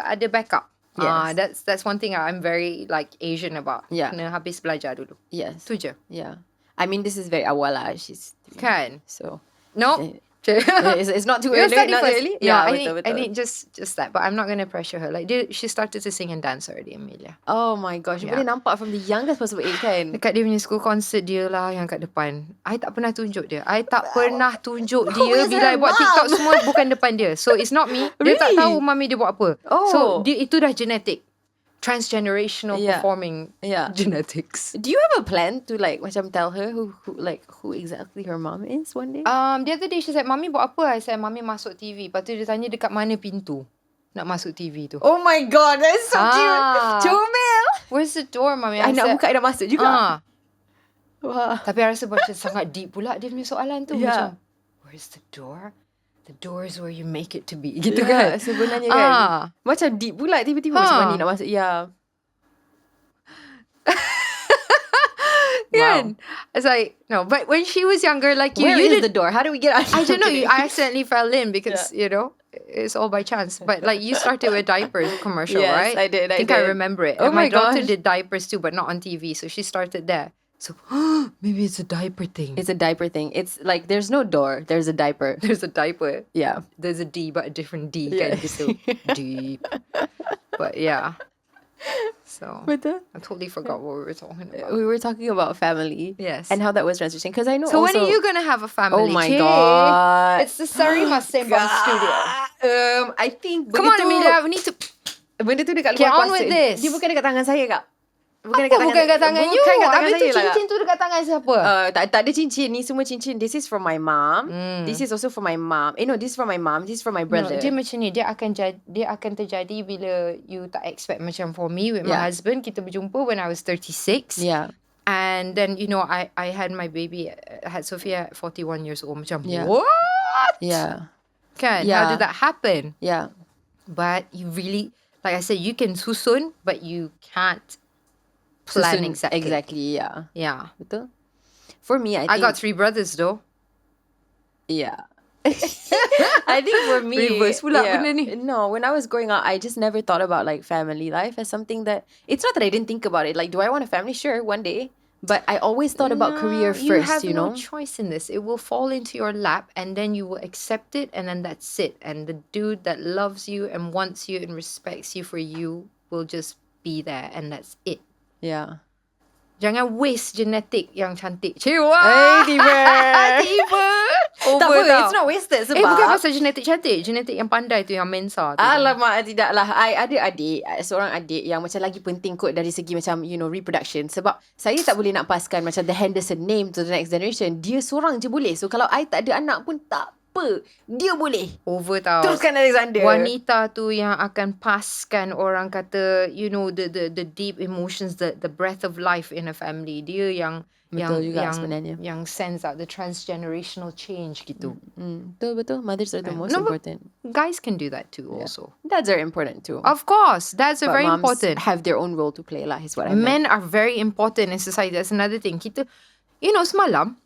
ada backup. Yes. That's one thing I'm very like Asian about. Yeah. Kena habis belajar dulu. Yes. Tu je. Yeah. I mean, this is very awal lah. She's 3. Kan? So. No. It's not too You're early. studying Not first. early. No, Yeah, I think just that. But I'm not going to pressure her. Like she started to sing and dance already, Amelia. Oh my gosh. Yeah. Boleh nampak from the youngest possible age kan? Dekat dia punya school concert dia lah yang kat depan. I tak pernah tunjuk dia. I tak pernah tunjuk Who dia is bila her I buat mom? TikTok semua bukan depan dia. So it's not me. Dia tak Really? tahu mami dia buat apa. Oh. So dia, itu dah genetic. Transgenerational Yeah. performing Yeah. genetics. Do you have a plan to like macam tell her who exactly her mom is one day? The other day she said, Mami buat apa? I said, Mami masuk TV. Lepas tu dia tanya dekat mana pintu nak masuk TV tu. Oh my god, that's so cute. Comel. Where's the door, Mami? I nak buka dah masuk juga. Wah. Tapi I rasa macam sangat deep pula dia punya soalan tu. Yeah. Macam, where's the door? The door is where you make it to be. Gitu Yeah, kan? sebenarnya kan. Macam deep pula tiba-tiba macam mana nak masuk. Yeah. Kan? It's like, no. But when she was younger, like you, Where you is did, the door? How do we get out? I don't know. I accidentally fell in because, you know, it's all by chance. But like you started with diapers commercial, Yes, right? I did. I think I remember it. Oh And my my daughter gosh. did diapers too, but not on TV. So she started there. So maybe it's a diaper thing. It's a diaper thing. It's like there's no door. There's a diaper. There's a diaper. Yeah. There's a D, but a different D. Yeah. Kan gitu. Deep. But yeah. So Betul. I totally forgot what we were talking about. We were talking about family. Yes. And how that was transitioning. Because I know So also, when are you gonna have a family? Oh my Cik? god. It's the Sarimah Sembang studio. I think Come on, Amelia. We need to. Benda tu dekat Get luar on kuasa. with this. Dia bukan dekat tangan saya, Kak. Bukan kat tangan you. Bukan kat tangan Habis tu saya lah, Kak. cincin tu dekat tangan siapa? Tak ada cincin. Ni semua cincin. This is from my mom. This is also for my mom. No, this is from my mom. This is from my brother. No, dia macam ni. Dia akan terjadi bila you tak expect. Macam for me with my husband, kita berjumpa when I was 36. Yeah. And then, you know, I had my baby, I had Sophia at 41 years old. Macam, Yeah. what? Yeah. Kan? Yeah. How did that happen? Yeah. But you really, like I said, you can susun, but you can't plan exactly. Exactly, yeah. Yeah. Betul? For me, I I think... got 3 brothers though. Yeah. I think for me... Reverse pula benda ni. No, when I was growing up, I just never thought about like family life as something that... It's not that I didn't think about it. Like, do I want a family? Sure, one day. But I always thought about career first, You have know? no choice in this. It will fall into your lap and then you will accept it and then that's it. And the dude that loves you and wants you and respects you for you will just be there and that's it. Yeah. Jangan waste genetik yang cantik. Tiba. Tiba. Tak apa, it's not wasted sebab... bukan pasal genetik cantik. Genetik yang pandai tu, yang mensa tu. Alamak, tidaklah. I ada adik, seorang adik yang macam lagi penting kot dari segi macam, you know, reproduction. Sebab saya tak boleh nak paskan macam the Henderson name to the next generation. Dia seorang je boleh. So, kalau I tak ada anak pun tak apa. Dia boleh. Over tau. Teruskan Alexander. Wanita tu yang akan paskan orang kata, you know, the deep emotions, the breath of life in a family. Dia yang Betul juga sebenarnya. Yang sends out the transgenerational change gitu. Betul. Mothers are the most important. Guys can do that too also. Dads are important too. Of course. Dads are But very moms important. have their own role to play lah, is what I meant. Men are very important in society. That's another thing. Kita, you know, semalam,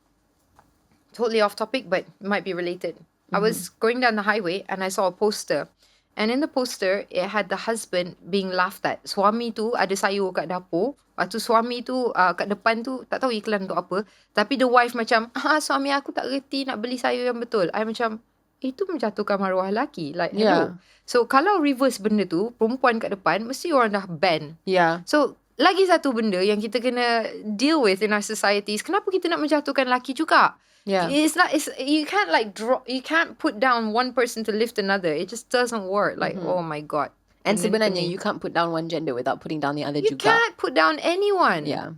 totally off topic, but it might be related. I was going down the highway and I saw a poster. And in the poster, it had the husband being laughed at. Suami tu ada sayur kat dapur. Lepas tu suami tu kat depan tu, tak tahu iklan untuk apa. Tapi the wife macam, suami aku tak reti nak beli sayur yang betul. I macam, itu menjatuhkan maruah lelaki. Like, hello. So, kalau reverse benda tu, perempuan kat depan, mesti orang dah ban. Yeah. So, lagi satu benda yang kita kena deal with in our societies, kenapa kita nak menjatuhkan lelaki juga? Yeah. You can't like you can't put down one person to lift another. It just doesn't work. Like, oh my God. And sebenarnya, you can't put down one gender without putting down the other You juga. can't put down anyone. Yeah.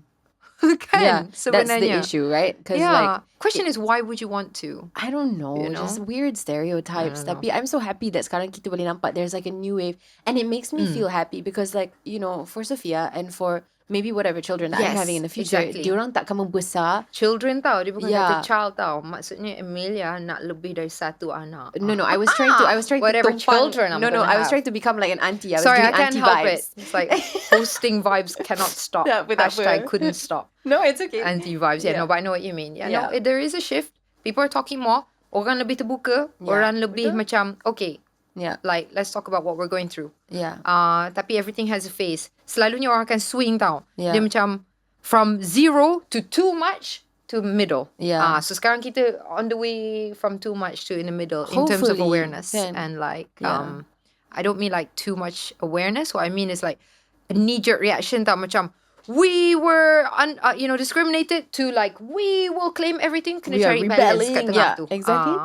kan? Yeah, that's the Sebenarnya. issue, right? Because Yeah. Question is, why would you want to? I don't know, You know? just weird stereotypes. I don't Tapi I'm so happy that sekarang kita boleh nampak there's like a new wave, and it makes me feel happy because like, you know, for Sophia and for maybe whatever children that I'm Yes, having in the future, exactly. diorang takkan membesar. Children tau, dia bukan Yeah. kata child tau. Maksudnya Amelia nak lebih dari satu anak. No, I was trying to Whatever tumpang. children I'm No, gonna I was have. trying to become like an auntie. I was Sorry, doing I can't auntie help vibes. it. It's like hosting vibes cannot stop. Tak apa, tak Hashtag apa. couldn't stop. No, it's okay. Anti vibes. Yeah, Yeah. no, but I know what you mean. Yeah, Yeah. no, there is a shift. People are talking more. Orang lebih terbuka. Yeah. Orang lebih Betul. macam, okay, Yeah, like, let's talk about what we're going through. yeah, Tapi everything has a phase. Selalunya orang akan swing tau. Yeah. Dia macam from zero to too much to middle. Yeah. So sekarang kita on the way from too much to in the middle in terms of Hopefully, awareness. kan. And like, Yeah. I don't mean like too much awareness. What I mean is like a knee-jerk reaction tau. Macam, we were discriminated to like, we will claim everything. Kena We are cari balance kat rebelling. tengah Yeah, tu. exactly.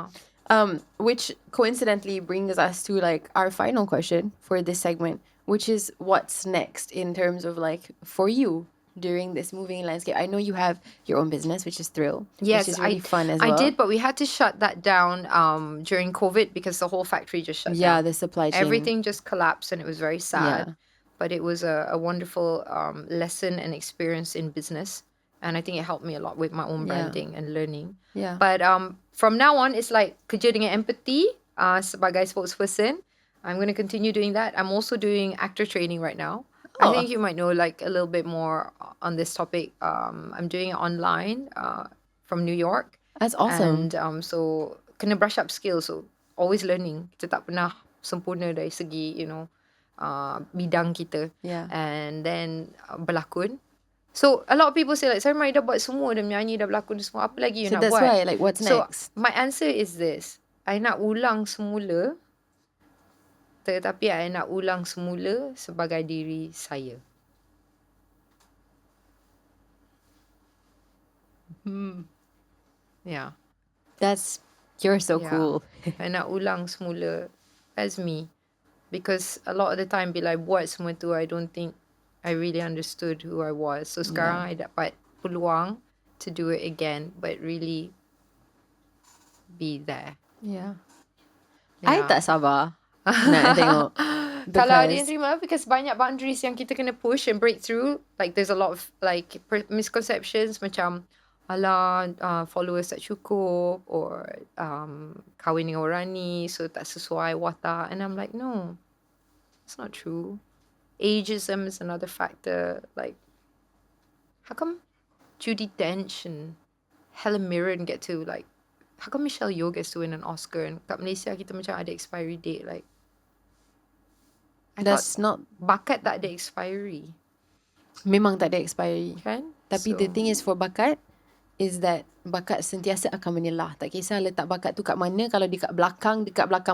Which coincidentally brings us to like our final question for this segment, which is what's next in terms of like for you during this moving landscape. I know you have your own business, which is 𝙁𝙊𝙀, Yes, which is really fun as well. I did, but we had to shut that down during COVID because the whole factory just shut Yeah, down. the supply chain. Everything just collapsed and it was very sad. Yeah. But it was a wonderful lesson and experience in business. And I think it helped me a lot with my own Yeah. branding and learning. Yeah. But from now on, it's like kerja dengan empathy sebagai spokesperson. I'm going to continue doing that. I'm also doing actor training right now. I Oh. think you might know like a little bit more on this topic. I'm doing it online from New York. That's awesome. And so kena brush up skills. So always learning. Kita tak pernah sempurna dari segi, bidang kita. Yeah. And then berlakon. So a lot of people say like, Sarimah dah buat semua, dah menyanyi, dah berlakon semua. Apa lagi you So nak that's buat? why, like, what's So next? my answer is this. I nak ulang semula. Tetapi I nak ulang semula sebagai diri saya. Yeah. You're so Yeah. cool. I nak ulang semula as me. Because a lot of the time bila I buat semua tu, I don't think I really understood who I was. So sekarang I dapat peluang to do it again, but really be there. Yeah. I Yeah. tak sabar nak tengok. Kalau dia Because terima, because banyak boundaries yang kita kena push and break through. Like there's a lot of like misconceptions macam followers tak cukup or kahwin dengan orang ni so tak sesuai watak. And I'm like, no, it's not true. Ageism is another factor. Like, how come Judi Dench and Helen Mirren get to like, how come Michelle Yeoh gets to win an Oscar and kat Malaysia kita macam ada expiry date? Like, I that's not, thought bakat tak ada expiry, memang tak ada expiry. kan? Tapi the thing is for bakat is that bakat sentiasa akan menyelah. Tak kisah letak bakat tu kat mana, kalau dekat belakang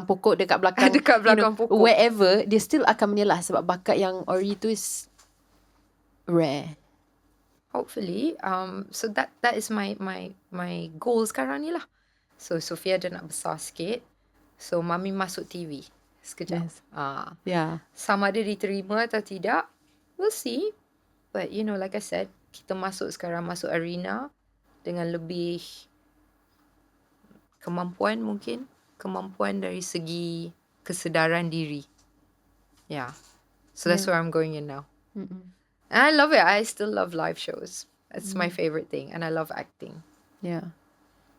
pokok, dekat belakang Dekat belakang pokok. wherever, dia still akan menyelah sebab bakat yang ori tu is rare. Hopefully, so that is my goal sekarang ni lah. So Sophia dah nak besar sikit, so Mami masuk TV sekejap. Yes. Yeah. Sama ada diterima atau tidak, we'll see. But like I said, kita masuk arena dengan lebih kemampuan dari segi kesedaran diri. Yeah. So that's where I'm going in now. Mm-mm. And I love it. I still love live shows. It's my favorite thing. And I love acting. Yeah.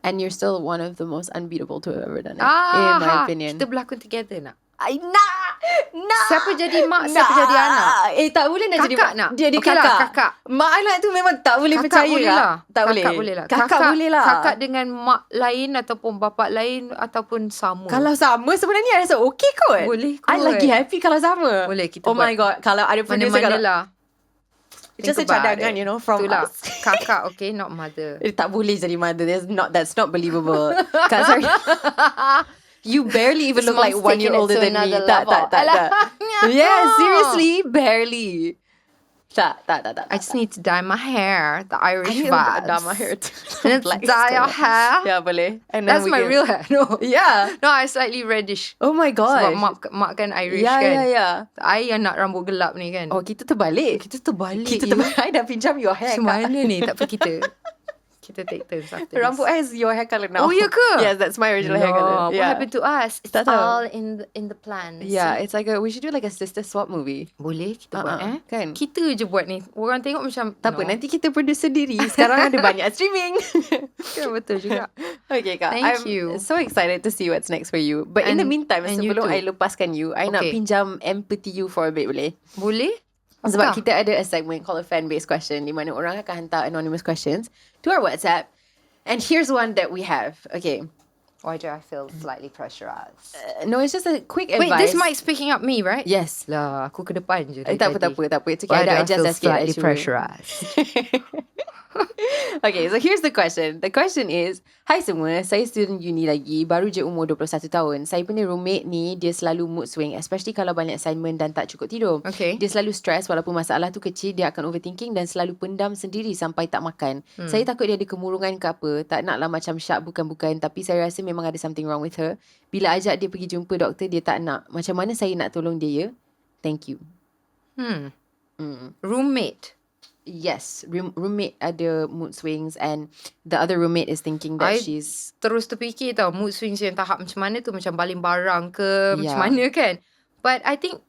And you're still one of the most unbeatable to have ever done it, in my opinion. Kita berlakon together nak? I nak. Siapa jadi mak, siapa jadi anak? Tak boleh nak jadi Kakak mak. nak? Dia jadi Okey lah, kakak. kakak. Mak anak tu memang tak boleh Kakak percaya boleh lah. Tak boleh. Kakak boleh lah. Kakak boleh lah. Kakak dengan mak lain ataupun bapak lain ataupun sama. Kalau sama sebenarnya I rasa okay kot. Boleh kot. I lagi happy kalau sama. Boleh, kita Oh buat. my god. Kalau ada producer Mana-mana kalau lah. just a Think about cadangan, it. from Itulah. us. Kakak, okay, not mother. Tak boleh jadi mother. That's not believable. Kak, sorry. You barely even look like 1 year older than me. Tak. Yeah, seriously, barely. Tak. I just need to dye my hair, the Irish I need vibes. to dye my hair too. And then Black dye your colour. hair. Yeah, boleh. And then That's we my can- real hair. No. Yeah. No, I slightly reddish. Oh my Sebab gosh. mak kan Irish Yeah, kan. yeah. I yang nak rambut gelap ni kan. Oh, kita terbalik. Kita terbalik. Kita terbalik. I dah pinjam your hair, Macam Kak. mana ni? Tak apa kita. Kita take turns after Rambut this. I is your hair colour now. Oh, ya ke? Yes, that's my original hair colour. What happened to us? It's Tak tahu. all in the plans. Yeah, it's like we should do like a sister swap movie. Boleh kita buat kan? Kita je buat ni. Orang tengok macam Tak apa, nanti kita produce sendiri. Sekarang ada banyak streaming. Kan betul juga. Okay, Kak. Thank I'm you. so excited to see what's next for you. But in the meantime, and you sebelum too. I lepaskan you, I nak Okay. pinjam empathy you for a bit, boleh? Boleh? Sebab Apakah? kita ada a segment called a fan-based question di mana orang akan hantar anonymous questions to our WhatsApp. And here's one that we have. Okay. Why do I feel slightly pressurized? No, it's just a quick Wait, advice. this mic's picking up me, right? Yes. Lah, aku ke depan je. Tak apa. It's okay. Why do I I adjust feel that sikit, slightly actually. pressurized? Okay, so here's the question. The question is, Hai semua, saya student uni lagi, baru je umur 21 tahun. Saya punya roommate ni, dia selalu mood swing, especially kalau banyak assignment dan tak cukup tidur. Okay. Dia selalu stress walaupun masalah tu kecil, dia akan overthinking dan selalu pendam sendiri sampai tak makan. Saya takut dia ada kemurungan ke apa, tak naklah macam syak bukan-bukan, tapi saya rasa memang ada something wrong with her. Bila ajak dia pergi jumpa doktor, dia tak nak. Macam mana saya nak tolong dia ya? Thank you. Roommate. Yes, roommate ada mood swings and the other roommate is thinking that I she's terus terfikir tau, mood swings yang tahap macam mana tu, macam baling barang ke, macam Yeah. mana kan. But I think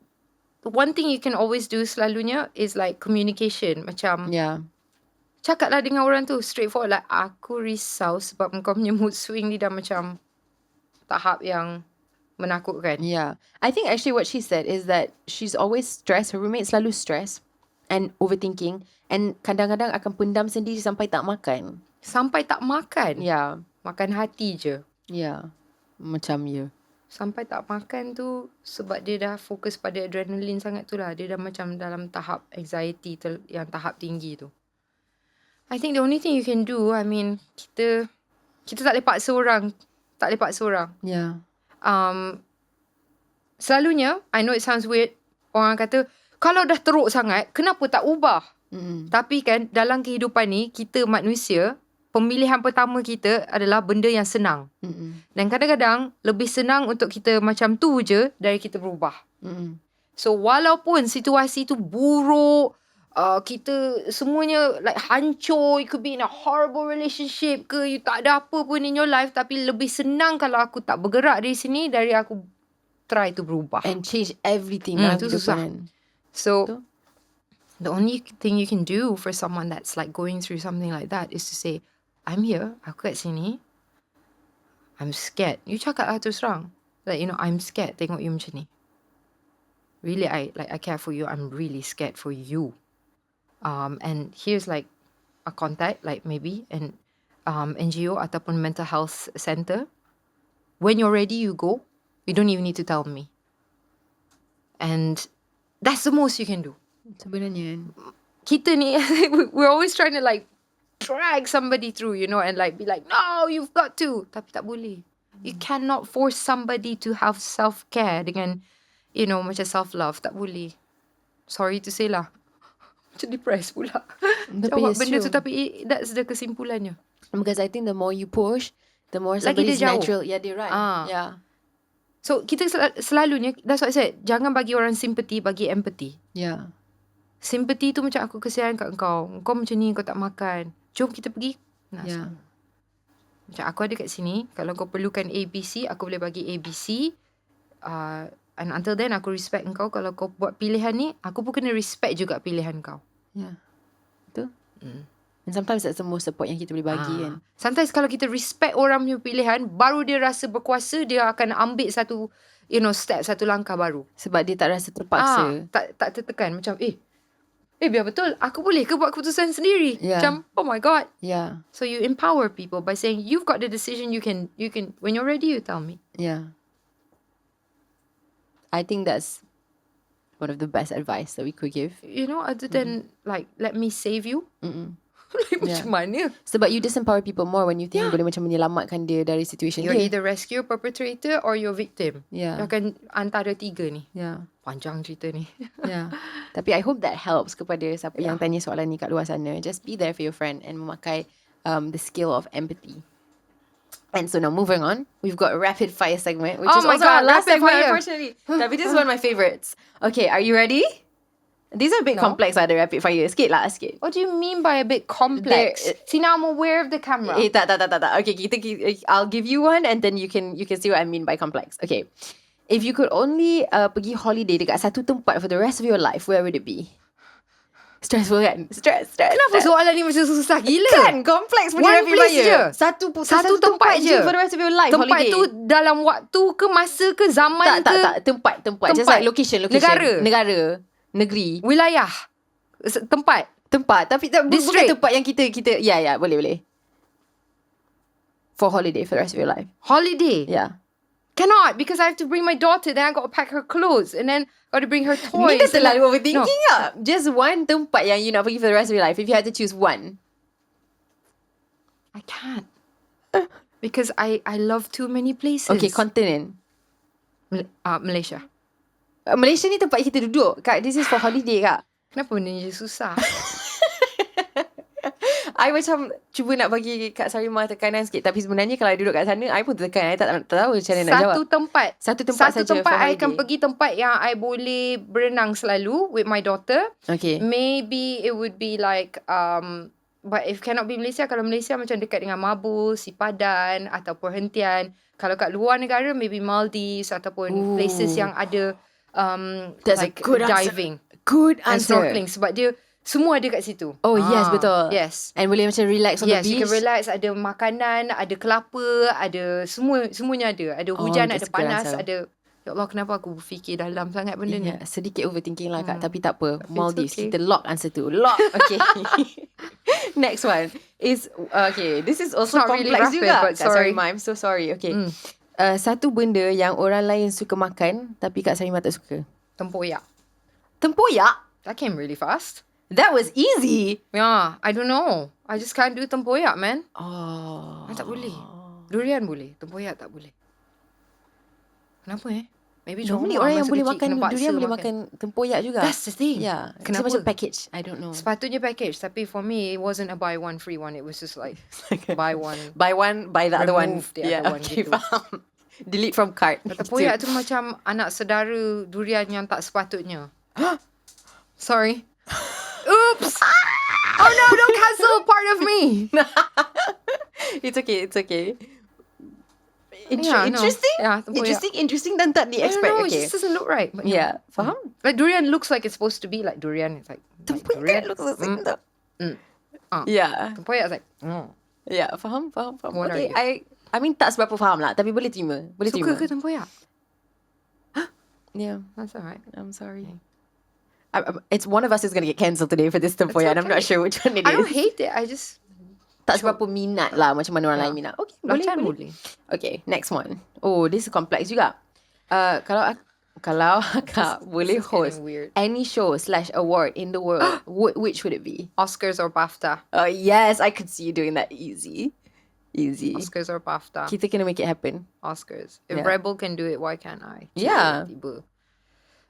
one thing you can always do selalunya is like communication. Macam cakaplah dengan orang tu straightforward, like aku risau sebab kau punya mood swing ni dah macam tahap yang menakutkan. Yeah. I think actually what she said is that she's always stressed. Her roommate selalu stress and overthinking. And kadang-kadang akan pendam sendiri sampai tak makan. Sampai tak makan. Yeah. Makan hati je. Yeah. Macam Sampai tak makan tu sebab dia dah fokus pada adrenaline sangat tu lah. Dia dah macam dalam tahap anxiety yang tahap tinggi tu. I think the only thing you can do, I mean, kita tak boleh paksa orang. Tak boleh paksa orang. Yeah. Selalunya, I know it sounds weird, orang kata, kalau dah teruk sangat, kenapa tak ubah? Tapi kan, dalam kehidupan ni, kita manusia, pemilihan pertama kita adalah benda yang senang. Dan kadang-kadang, lebih senang untuk kita macam tu je, dari kita berubah. So, walaupun situasi tu buruk, kita semuanya like hancur, it could be in a horrible relationship ke, you tak ada apa pun in your life, tapi lebih senang kalau aku tak bergerak dari sini, dari aku try to berubah. And change everything dalam tu kehidupan. susah. So, Betul. the only thing you can do for someone that's like going through something like that is to say, I'm here, aku kat sini, I'm scared. You cakap lah terus terang. Like, you know, I'm scared tengok you macam ni. Really, I care for you. I'm really scared for you. And here's like a contact, like maybe an NGO ataupun mental health center. When you're ready, you go. You don't even need to tell me. And that's the most you can do. Sebenarnya. Kita ni, we're always trying to like drag somebody through, you know, and like be like, no, you've got to. Tapi tak boleh. You cannot force somebody to have self-care dengan, you know, macam self-love. Tak boleh. Sorry to say lah. Macam depressed pula. Jawab it's benda true. tu, tapi that's the kesimpulannya. Because I think the more you push, the more Lagi dia somebody's jauh. natural. Yeah, they're right. Yeah. So, kita selalunya, that's what I said, jangan bagi orang sympathy, bagi empathy. Yeah. Sympathy tu macam aku kesian kat engkau. Engkau macam ni, kau tak makan. Jom kita pergi. Nah, Yeah. macam aku ada kat sini, kalau kau perlukan ABC, aku boleh bagi ABC. And until then, aku respect engkau. Kalau kau buat pilihan ni, aku pun kena respect juga pilihan kau. Yeah. Betul. And sometimes that's the most support yang kita boleh bagi kan. Sometimes kalau kita respect orang punya pilihan, baru dia rasa berkuasa, dia akan ambil satu, you know, step, satu langkah baru. Sebab dia tak rasa terpaksa. Tak tertekan. Macam, biar betul. Aku boleh ke buat keputusan sendiri? Yeah. Macam, oh my God. Yeah. So you empower people by saying, you've got the decision, you can, when you're ready, you tell me. Yeah. I think that's one of the best advice that we could give. You know, other than like, let me save you. Like, Yeah. macam mana? Sebab you disempower people more when you think boleh macam menyelamatkan dia dari situation You're dia. either rescue, perpetrator or you're victim. Yeah. You akan antara tiga ni. Yeah. Panjang cerita ni. Yeah. Tapi I hope that helps kepada siapa yang tanya soalan ni kat luar sana. Just be there for your friend and memakai the skill of empathy. And so now moving on, we've got a rapid fire segment, which is also our last segment, unfortunately. Tapi this is one of my favorites. Okay, are you ready? These are a bit complex, the rapid fire. Sikit lah, sikit. What do you mean by a bit complex? See, now I'm aware of the camera. Tak. Okay, I'll give you one and then you can see what I mean by complex. Okay. If you could only pergi holiday dekat satu tempat for the rest of your life, where would it be? Stressful kan? Stress. Kenapa soalan ni macam susah gila? Kan? Kompleks punya rapid fire. Je. Satu tempat je. For the rest of your life, tempat holiday. Tempat tu dalam waktu ke, masa ke, zaman ke? Tak. Tempat. Just like location. Negara. Negeri. Wilayah. Tempat. Tapi bukan tempat yang kita ya, boleh. For holiday, for the rest of your life. Holiday? Yeah. Cannot, because I have to bring my daughter. Then I got to pack her clothes, and then got to bring her toys. Ni dah terlalu overthinking lah. Just one tempat yang you nak pergi for the rest of your life. If you had to choose one. I can't. Because I love too many places. Okay, continent. Malaysia. Malaysia ni tempat kita duduk. Kak, this is for holiday, Kak. Kenapa benda ni susah? I macam cuba nak bagi Kak Sarimah tekanan sikit. Tapi sebenarnya kalau I duduk kat sana, I pun tertekan. I tak tahu macam mana nak jawab. Satu tempat saja. I akan pergi tempat yang I boleh berenang selalu with my daughter. Okay. Maybe it would be like but if cannot be Malaysia, kalau Malaysia macam dekat dengan Mabul, Sipadan atau perhentian. Kalau kat luar negara, maybe Maldives ataupun places yang ada that's like a good diving. Good and answer. snorkeling. Sebab dia semua ada kat situ. Oh yes, betul. Yes. And boleh macam relax on the beach. Yes, you can relax. Ada makanan, ada kelapa, ada semuanya ada. Ada hujan, ada panas, ada... Ya Allah, kenapa aku berfikir dalam sangat benda ni? Sedikit overthinking lah, Kak. Tapi tak apa. Maldives. Okay. Kita lock answer tu. Lock. Okay. Next one is... Okay. This is also complex really juga. But sorry. I'm so sorry. Okay. Satu benda yang orang lain suka makan, tapi Kak Sarimah tak suka. Tempoyak. Tempoyak? That came really fast. That was easy. Yeah, I don't know. I just can't do tempoyak, man. I tak boleh. Durian boleh. Tempoyak tak boleh. Kenapa Maybe normally orang yang boleh makan durian boleh makan tempoyak juga. That's the thing. Yeah. Kenapa? Macam package. I don't know. Sepatutnya package. Tapi for me, it wasn't a buy one, free one. It was just like buy one. Buy one, buy the other one. The other one Okay, gitu. faham. Delete from cart. Tempoyak tu macam anak saudara durian yang tak sepatutnya. Sorry. Oops. Oh no, don't cancel part of me. It's okay. Interesting? Yeah, interesting dan tak di-expect. I don't know, Okay. it just doesn't look right. But Yeah, faham? Like durian looks like it's supposed to be like durian. It's like Tempoyak looks the same though. Yeah. Tempoyak is like Yeah, faham. What Okay, are you? I mean tak seberapa faham lah, tapi boleh terima. Suka ke tempoyak? Yeah, That's alright. I'm sorry. It's one of us is going to get cancelled today for this tempoyak. I'm not sure which one it is. I don't hate it. I just tak seberapa minat lah macam mana orang lain minat. Okay, boleh. Okay, next one. Oh, this is complex juga. Kalau akak boleh host any show / award in the world, which would it be? Oscars or BAFTA? Oh yes, I could see you doing that easy. Oscars or BAFTA? Kita kena make it happen. Oscars. If Rebel can do it, why can't I? Yeah. Tiba.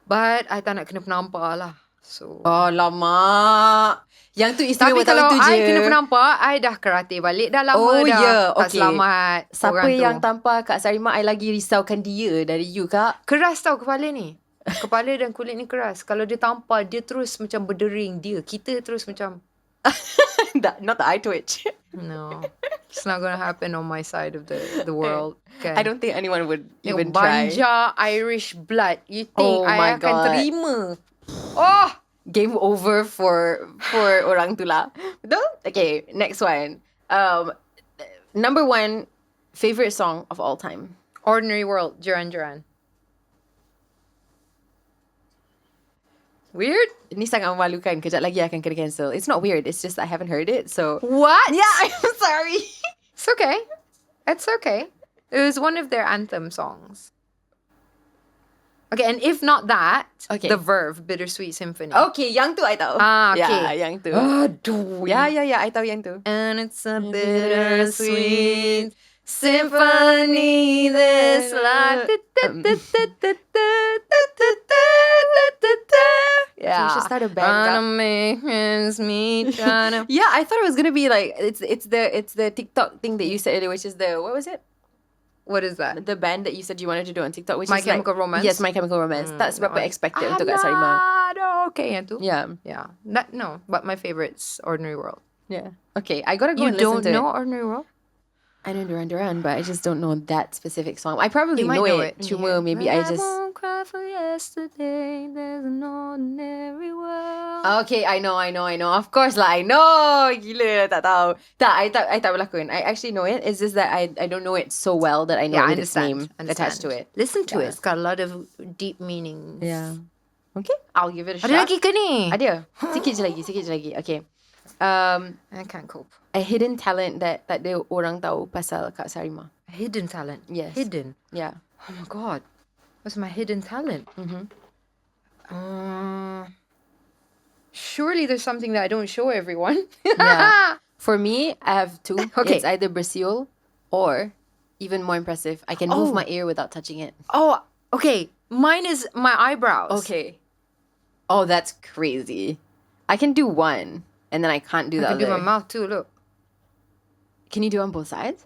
But I tak nak kena penampak lah. So. Oh lama. Yang tu istimewa tapi kalau tu je. I kena penampak, I dah karate balik. Dah lama dah. Tak selamat. Siapa yang tampar Kak Sarimah, I lagi risaukan dia dari you, Kak. Keras tau kepala ni. Kepala dan kulit ni keras. Kalau dia tampar, dia terus macam berdering. Kita terus macam... Not the eye twitch. No. It's not going to happen on my side of the world. Okay. I don't think anyone would even try. Banja Irish blood. You think I akan terima? Oh! Game over for orang tu lah. Betul? Okay, next one. Number 1 favorite song of all time. Ordinary World, Duran. Weird? Ni sangat memalukan. Kejap lagi akan kena cancel. It's not weird. It's just I haven't heard it. So what? Yeah, I'm sorry. It's okay. It's okay. It was one of their anthem songs. Okay, and if not that, The Verve, Bittersweet Symphony. Okay, yang tu I tahu. Okay. Yeah, yang tu. Aduh. Yeah, I tahu yang tu. And it's a bittersweet symphony this life. Yeah. should start a band. Tryna make ends meet, tryna... Yeah, I thought it was gonna be like it's the TikTok thing that you said earlier, which is the what was it? What is that? The band that you said you wanted to do on TikTok, which My is Chemical like, Romance? Yes, My Chemical Romance. That's that berapa one. expected untuk Kak Sarimah. Okay, yang tu. Yeah. Yeah. No, but my favorite's Ordinary World. Yeah. Okay, I gotta go You and listen don't to know it. Ordinary World? I know Duran Duran, but I just don't know that specific song. I probably You might know it. Cuma maybe I just... won't cry for yesterday. There's an ordinary world. Okay, I know. Of course lah, I know. Gila, tak tahu. I tak berlakon. I actually know it. It's just that I don't know it so well that I know I with its name attached to it. Listen to Yeah. it. It's got a lot of deep meanings. Yeah. Okay, I'll give it a shot. Ada lagi ke ni? Ada. Sikit je lagi. Okay. I can't cope. A hidden talent that tak ada orang tahu pasal Kak Sarimah. Hidden talent. Yes. Hidden. Yeah. Oh my god. What's my hidden talent? Surely there's something that I don't show everyone. Yeah. For me, I have two. Okay. It's either Brazil or, even more impressive, I can move my ear without touching it. Oh, okay. Mine is my eyebrows. Okay. Oh, that's crazy. I can do one, and then I can't do the I can other. do my mouth too, look. Can you do on both sides?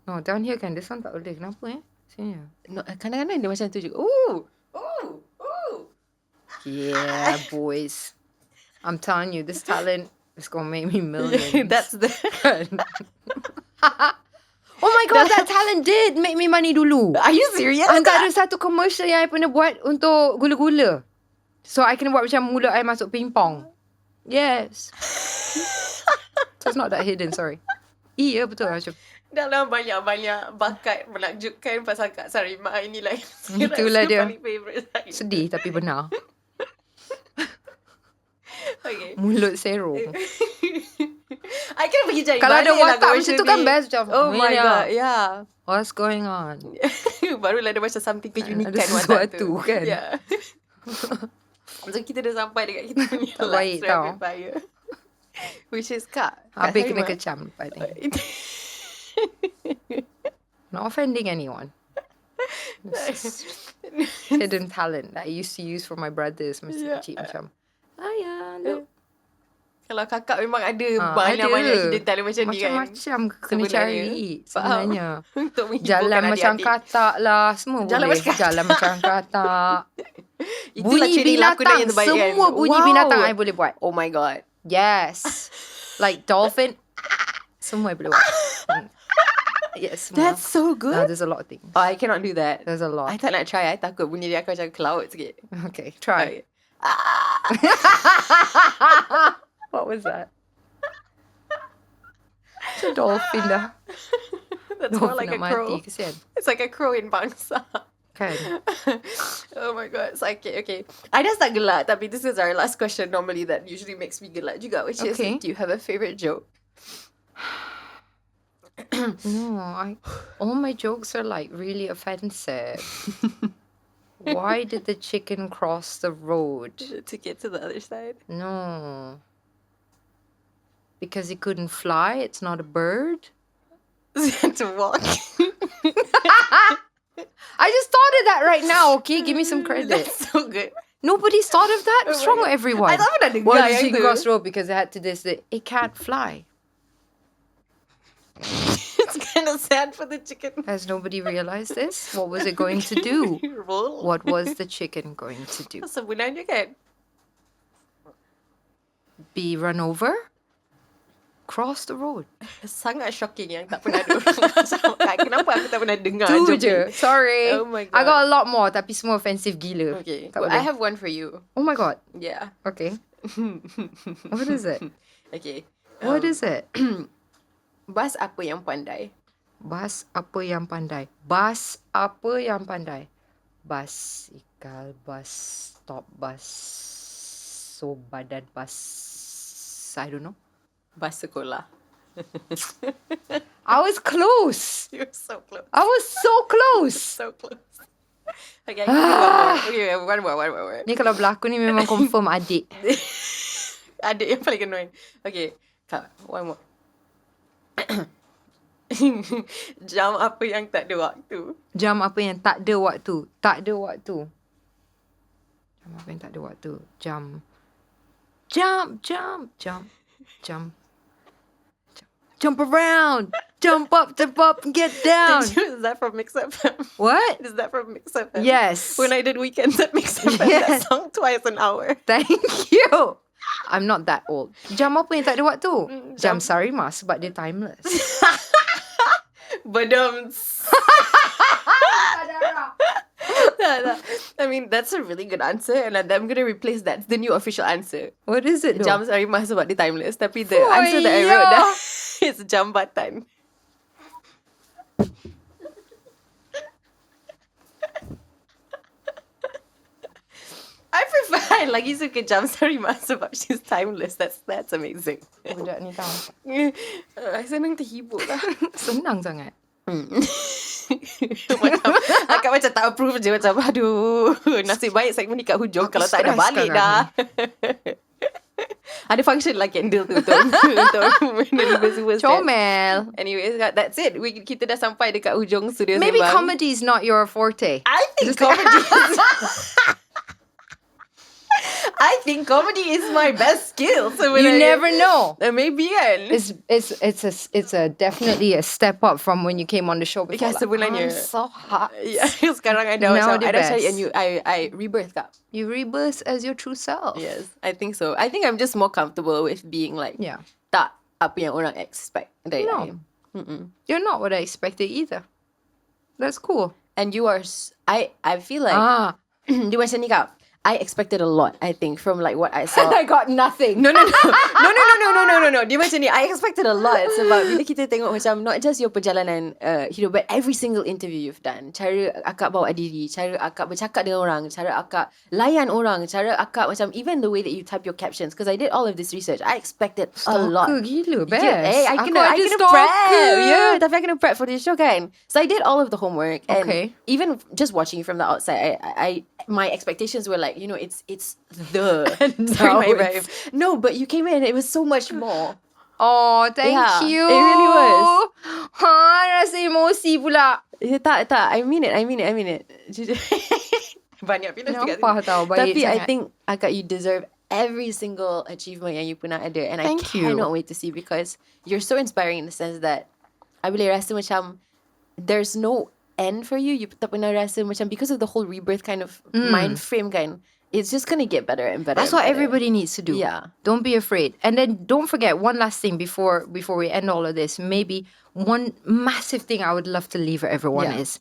No, down here kan. This one tak boleh. Kenapa Sini. No, kadang-kadang dia macam tu juga. Ooh. Yeah, boys. I'm telling you, this talent is gonna make me millions. That's the... Oh my god, that talent did make me money dulu. Are you serious? Antara satu commercial yang I pernah buat untuk gula-gula. So, I kena buat macam mulut I masuk pingpong. Yes. So, it's not that hidden, sorry. Iya, betul macam. Dalam banyak-banyak bakat menakjubkan pasal Kak Sarimah ini lah. Itulah dia. Paling favourite saya. Sedih tapi benar. Okay. Mulut serong. I can pergi cari Kalau ada balik lah watak kat macam tu version kan ni. best macam. Oh my "Mia, god, yeah. What's going on?" Barulah ada macam something keunikan Ada watak sesuatu tu. kan. Yeah. So kita dah sampai dekat kita punya Tak last baik rapid tau. fire. Which is Kak Habis kena Sarimah. kecam lepas ni. Not offending anyone. This is hidden talent that I used to use for my brothers masa Yeah. kecil macam. Ayah, look. Kalau kakak memang ada Ah, banyak-banyak ada. hidden talent macam ni kan. Macam-macam kena Sebenarnya. cari sebenarnya. Untuk menghiburkan Jalan macam adik-adik. katak lah. Semua Jalan boleh. macam katak. Jalan macam katak. Itulah Bunyi ciri lakonan binatang. yang terbaik kan. Semua bunyi Wow. binatang I boleh buat. Oh my god. Yes. Like dolphin. Semua I boleh buat. Yes, semua. That's so good. There's a lot of things. Oh, I cannot do that. There's a lot. I tak nak try. I takut bunyi dia akan macam cloud sikit. Okay, try. What was that? It's a dolphin dah. That's more Dolphin like a nak crow. mati, kesian. It's like a crow in bangsa. Kan? Oh my god. So, okay. I dah start gelak, tapi this is our last question normally that usually makes me gelak juga, which is, Okay. do you have a favorite joke? No, all my jokes are like really offensive. Why did the chicken cross the road? To get to the other side? No. Because it couldn't fly, it's not a bird. To walk? I just thought of that right now, okay? Give me some credit. That's so good. Nobody's thought of that? What's wrong with everyone? I tak pernah dengar Why did yang the chicken tu. cross the road? Because it had to this, it can't fly. It's kind of sad for the chicken. Has nobody realized this? What was it going to do? Roll. What was the chicken going to do? Sebenarnya kan? Be run over? Cross the road. Sangat shocking yang tak pernah ada orang macam Kak, kenapa aku tak pernah dengar Tu joke je. ni? Sorry. Oh my I god. got a lot more tapi semua offensive gila. Okay. Tak Well, boleh. I have one for you. Oh my god. Yeah. Okay. What is it? Okay. What is it? Bas apa yang pandai? Bas apa yang pandai? Bas apa yang pandai? Basikal, bus stop, bus so badan bus. I don't know. Bas sekolah. I was close. You're so close. I was so close. So close. Okay, I can do one more. Okay, one more. Ni kalau berlakon ni memang confirm adik. Adik yang paling annoying. Okay, Kak, one more. Jam apa yang tak ada waktu? Jam apa yang tak ada waktu? Tak ada waktu. Jam apa yang tak ada waktu? Jump, jump, jump, jump, jump. Jump around, jump up, and get down. Is that from Mix FM? What? Is that from Mix FM? Yes. When I did weekends at Mix FM, that song twice an hour. Thank you. I'm not that old. Jam apa yang tak ada waktu? Jam Sarimah sebab dia timeless. Badum. I mean, that's a really good answer, and I'm going to replace that. The new official answer. What is it though? Jam Sarimah sebab dia timeless. Tapi the answer that I wrote down is jambatan. I lagi suka Jam Sarimah sebab she's timeless. That's amazing. Budak ni tahu. Senang terhibur lah. Senang sangat. Akak macam tak approve je. Macam aduh, nasib baik segmen ni kat hujung. Kalau tak ada balik dah. Ada function lah candle tu untuk menerima semua set. Comel. Anyways, that's it. Kita dah sampai dekat hujung studio Sembang. Maybe comedy is not your forte. I think comedy is my best skill. You never know. Maybe kan. It's definitely a step up from when you came on the show before. Because sebenarnya I'm so hot. Yeah, sekarang I dah cari a new I rebirth kak. You rebirth as your true self. Yes, I think so. I think I'm just more comfortable with being like tak apa yang orang expect dari I. You're not what I expected either. That's cool. And you are I feel like dia macam ni kak. I expected a lot, I think, from like what I saw. And I got nothing. No. Dia macam ni. I expected a lot sebab bila kita tengok macam not just your perjalanan hidup, but every single interview you've done. Cara akak bawa diri, cara akak bercakap dengan orang, cara akak layan orang, cara akak macam even the way that you type your captions. Because I did all of this research. I expected a lot. Stalker gila, best. Yeah, I kena prep. Yeah, tapi I kena prep for this show kan. So I did all of the homework. And even just watching you from the outside, I my expectations were like, you know, it's the Sarimah Ibrahim. No, but you came in, it was so much more. Oh, thank you. It really was. Rasa emosi pula. Tak, I mean it. Banyak pilih nampak tahu baik tapi sangat. I think akak, you deserve every single achievement yang you pernah ada, and I cannot wait to see, because you're so inspiring in the sense that I boleh rasa macam there's no end for you. You tak pernah rasa macam, because of the whole rebirth kind of mind frame kan, it's just gonna get better and better. That's what everybody needs to do. Yeah. Don't be afraid. And then don't forget one last thing before we end all of this. Maybe one massive thing I would love to leave for everyone is,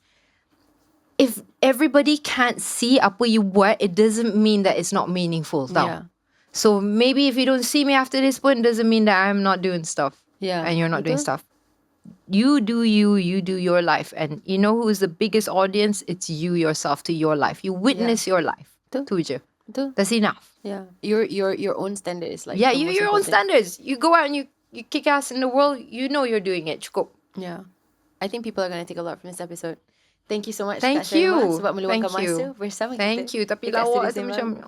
if everybody can't see apa you buat, it doesn't mean that it's not meaningful. Tau. So maybe if you don't see me after this point, doesn't mean that I'm not doing stuff. Yeah. And you're not doing stuff. You do you do your life. And you know who's the biggest audience? It's you yourself to your life. You witness your life. Tu je. That's enough. Yeah. Your own standard is like, yeah, your own standards. You go out and you kick ass in the world. You know you're doing it. Cukup. Yeah. I think people are going to take a lot from this episode. Thank you so much. Thank you. Sebab meluangkan masa bersama kita. Thank you. Tapi lawak tu macam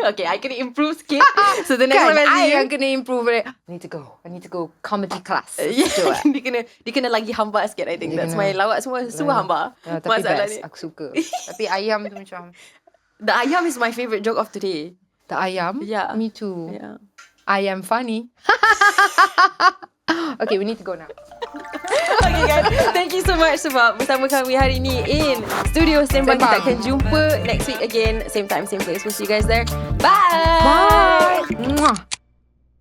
okay, I kena improve sikit. So the next time I yang kena improve. I need to go comedy class. Yeah, dia kena lagi hamba sikit. I think that's my lawak semua hamba. Tapi best, aku suka. Tapi ayam tu macam, the ayam is my favourite joke of today. The ayam? Yeah. Me too. Yeah. I am funny. Okay, we need to go now. Okay guys, thank you so much sebab bersama kami hari ni in Studio Sembang. Kita akan jumpa next week again, same time, same place. We'll see you guys there. Bye. Bye. Mwah.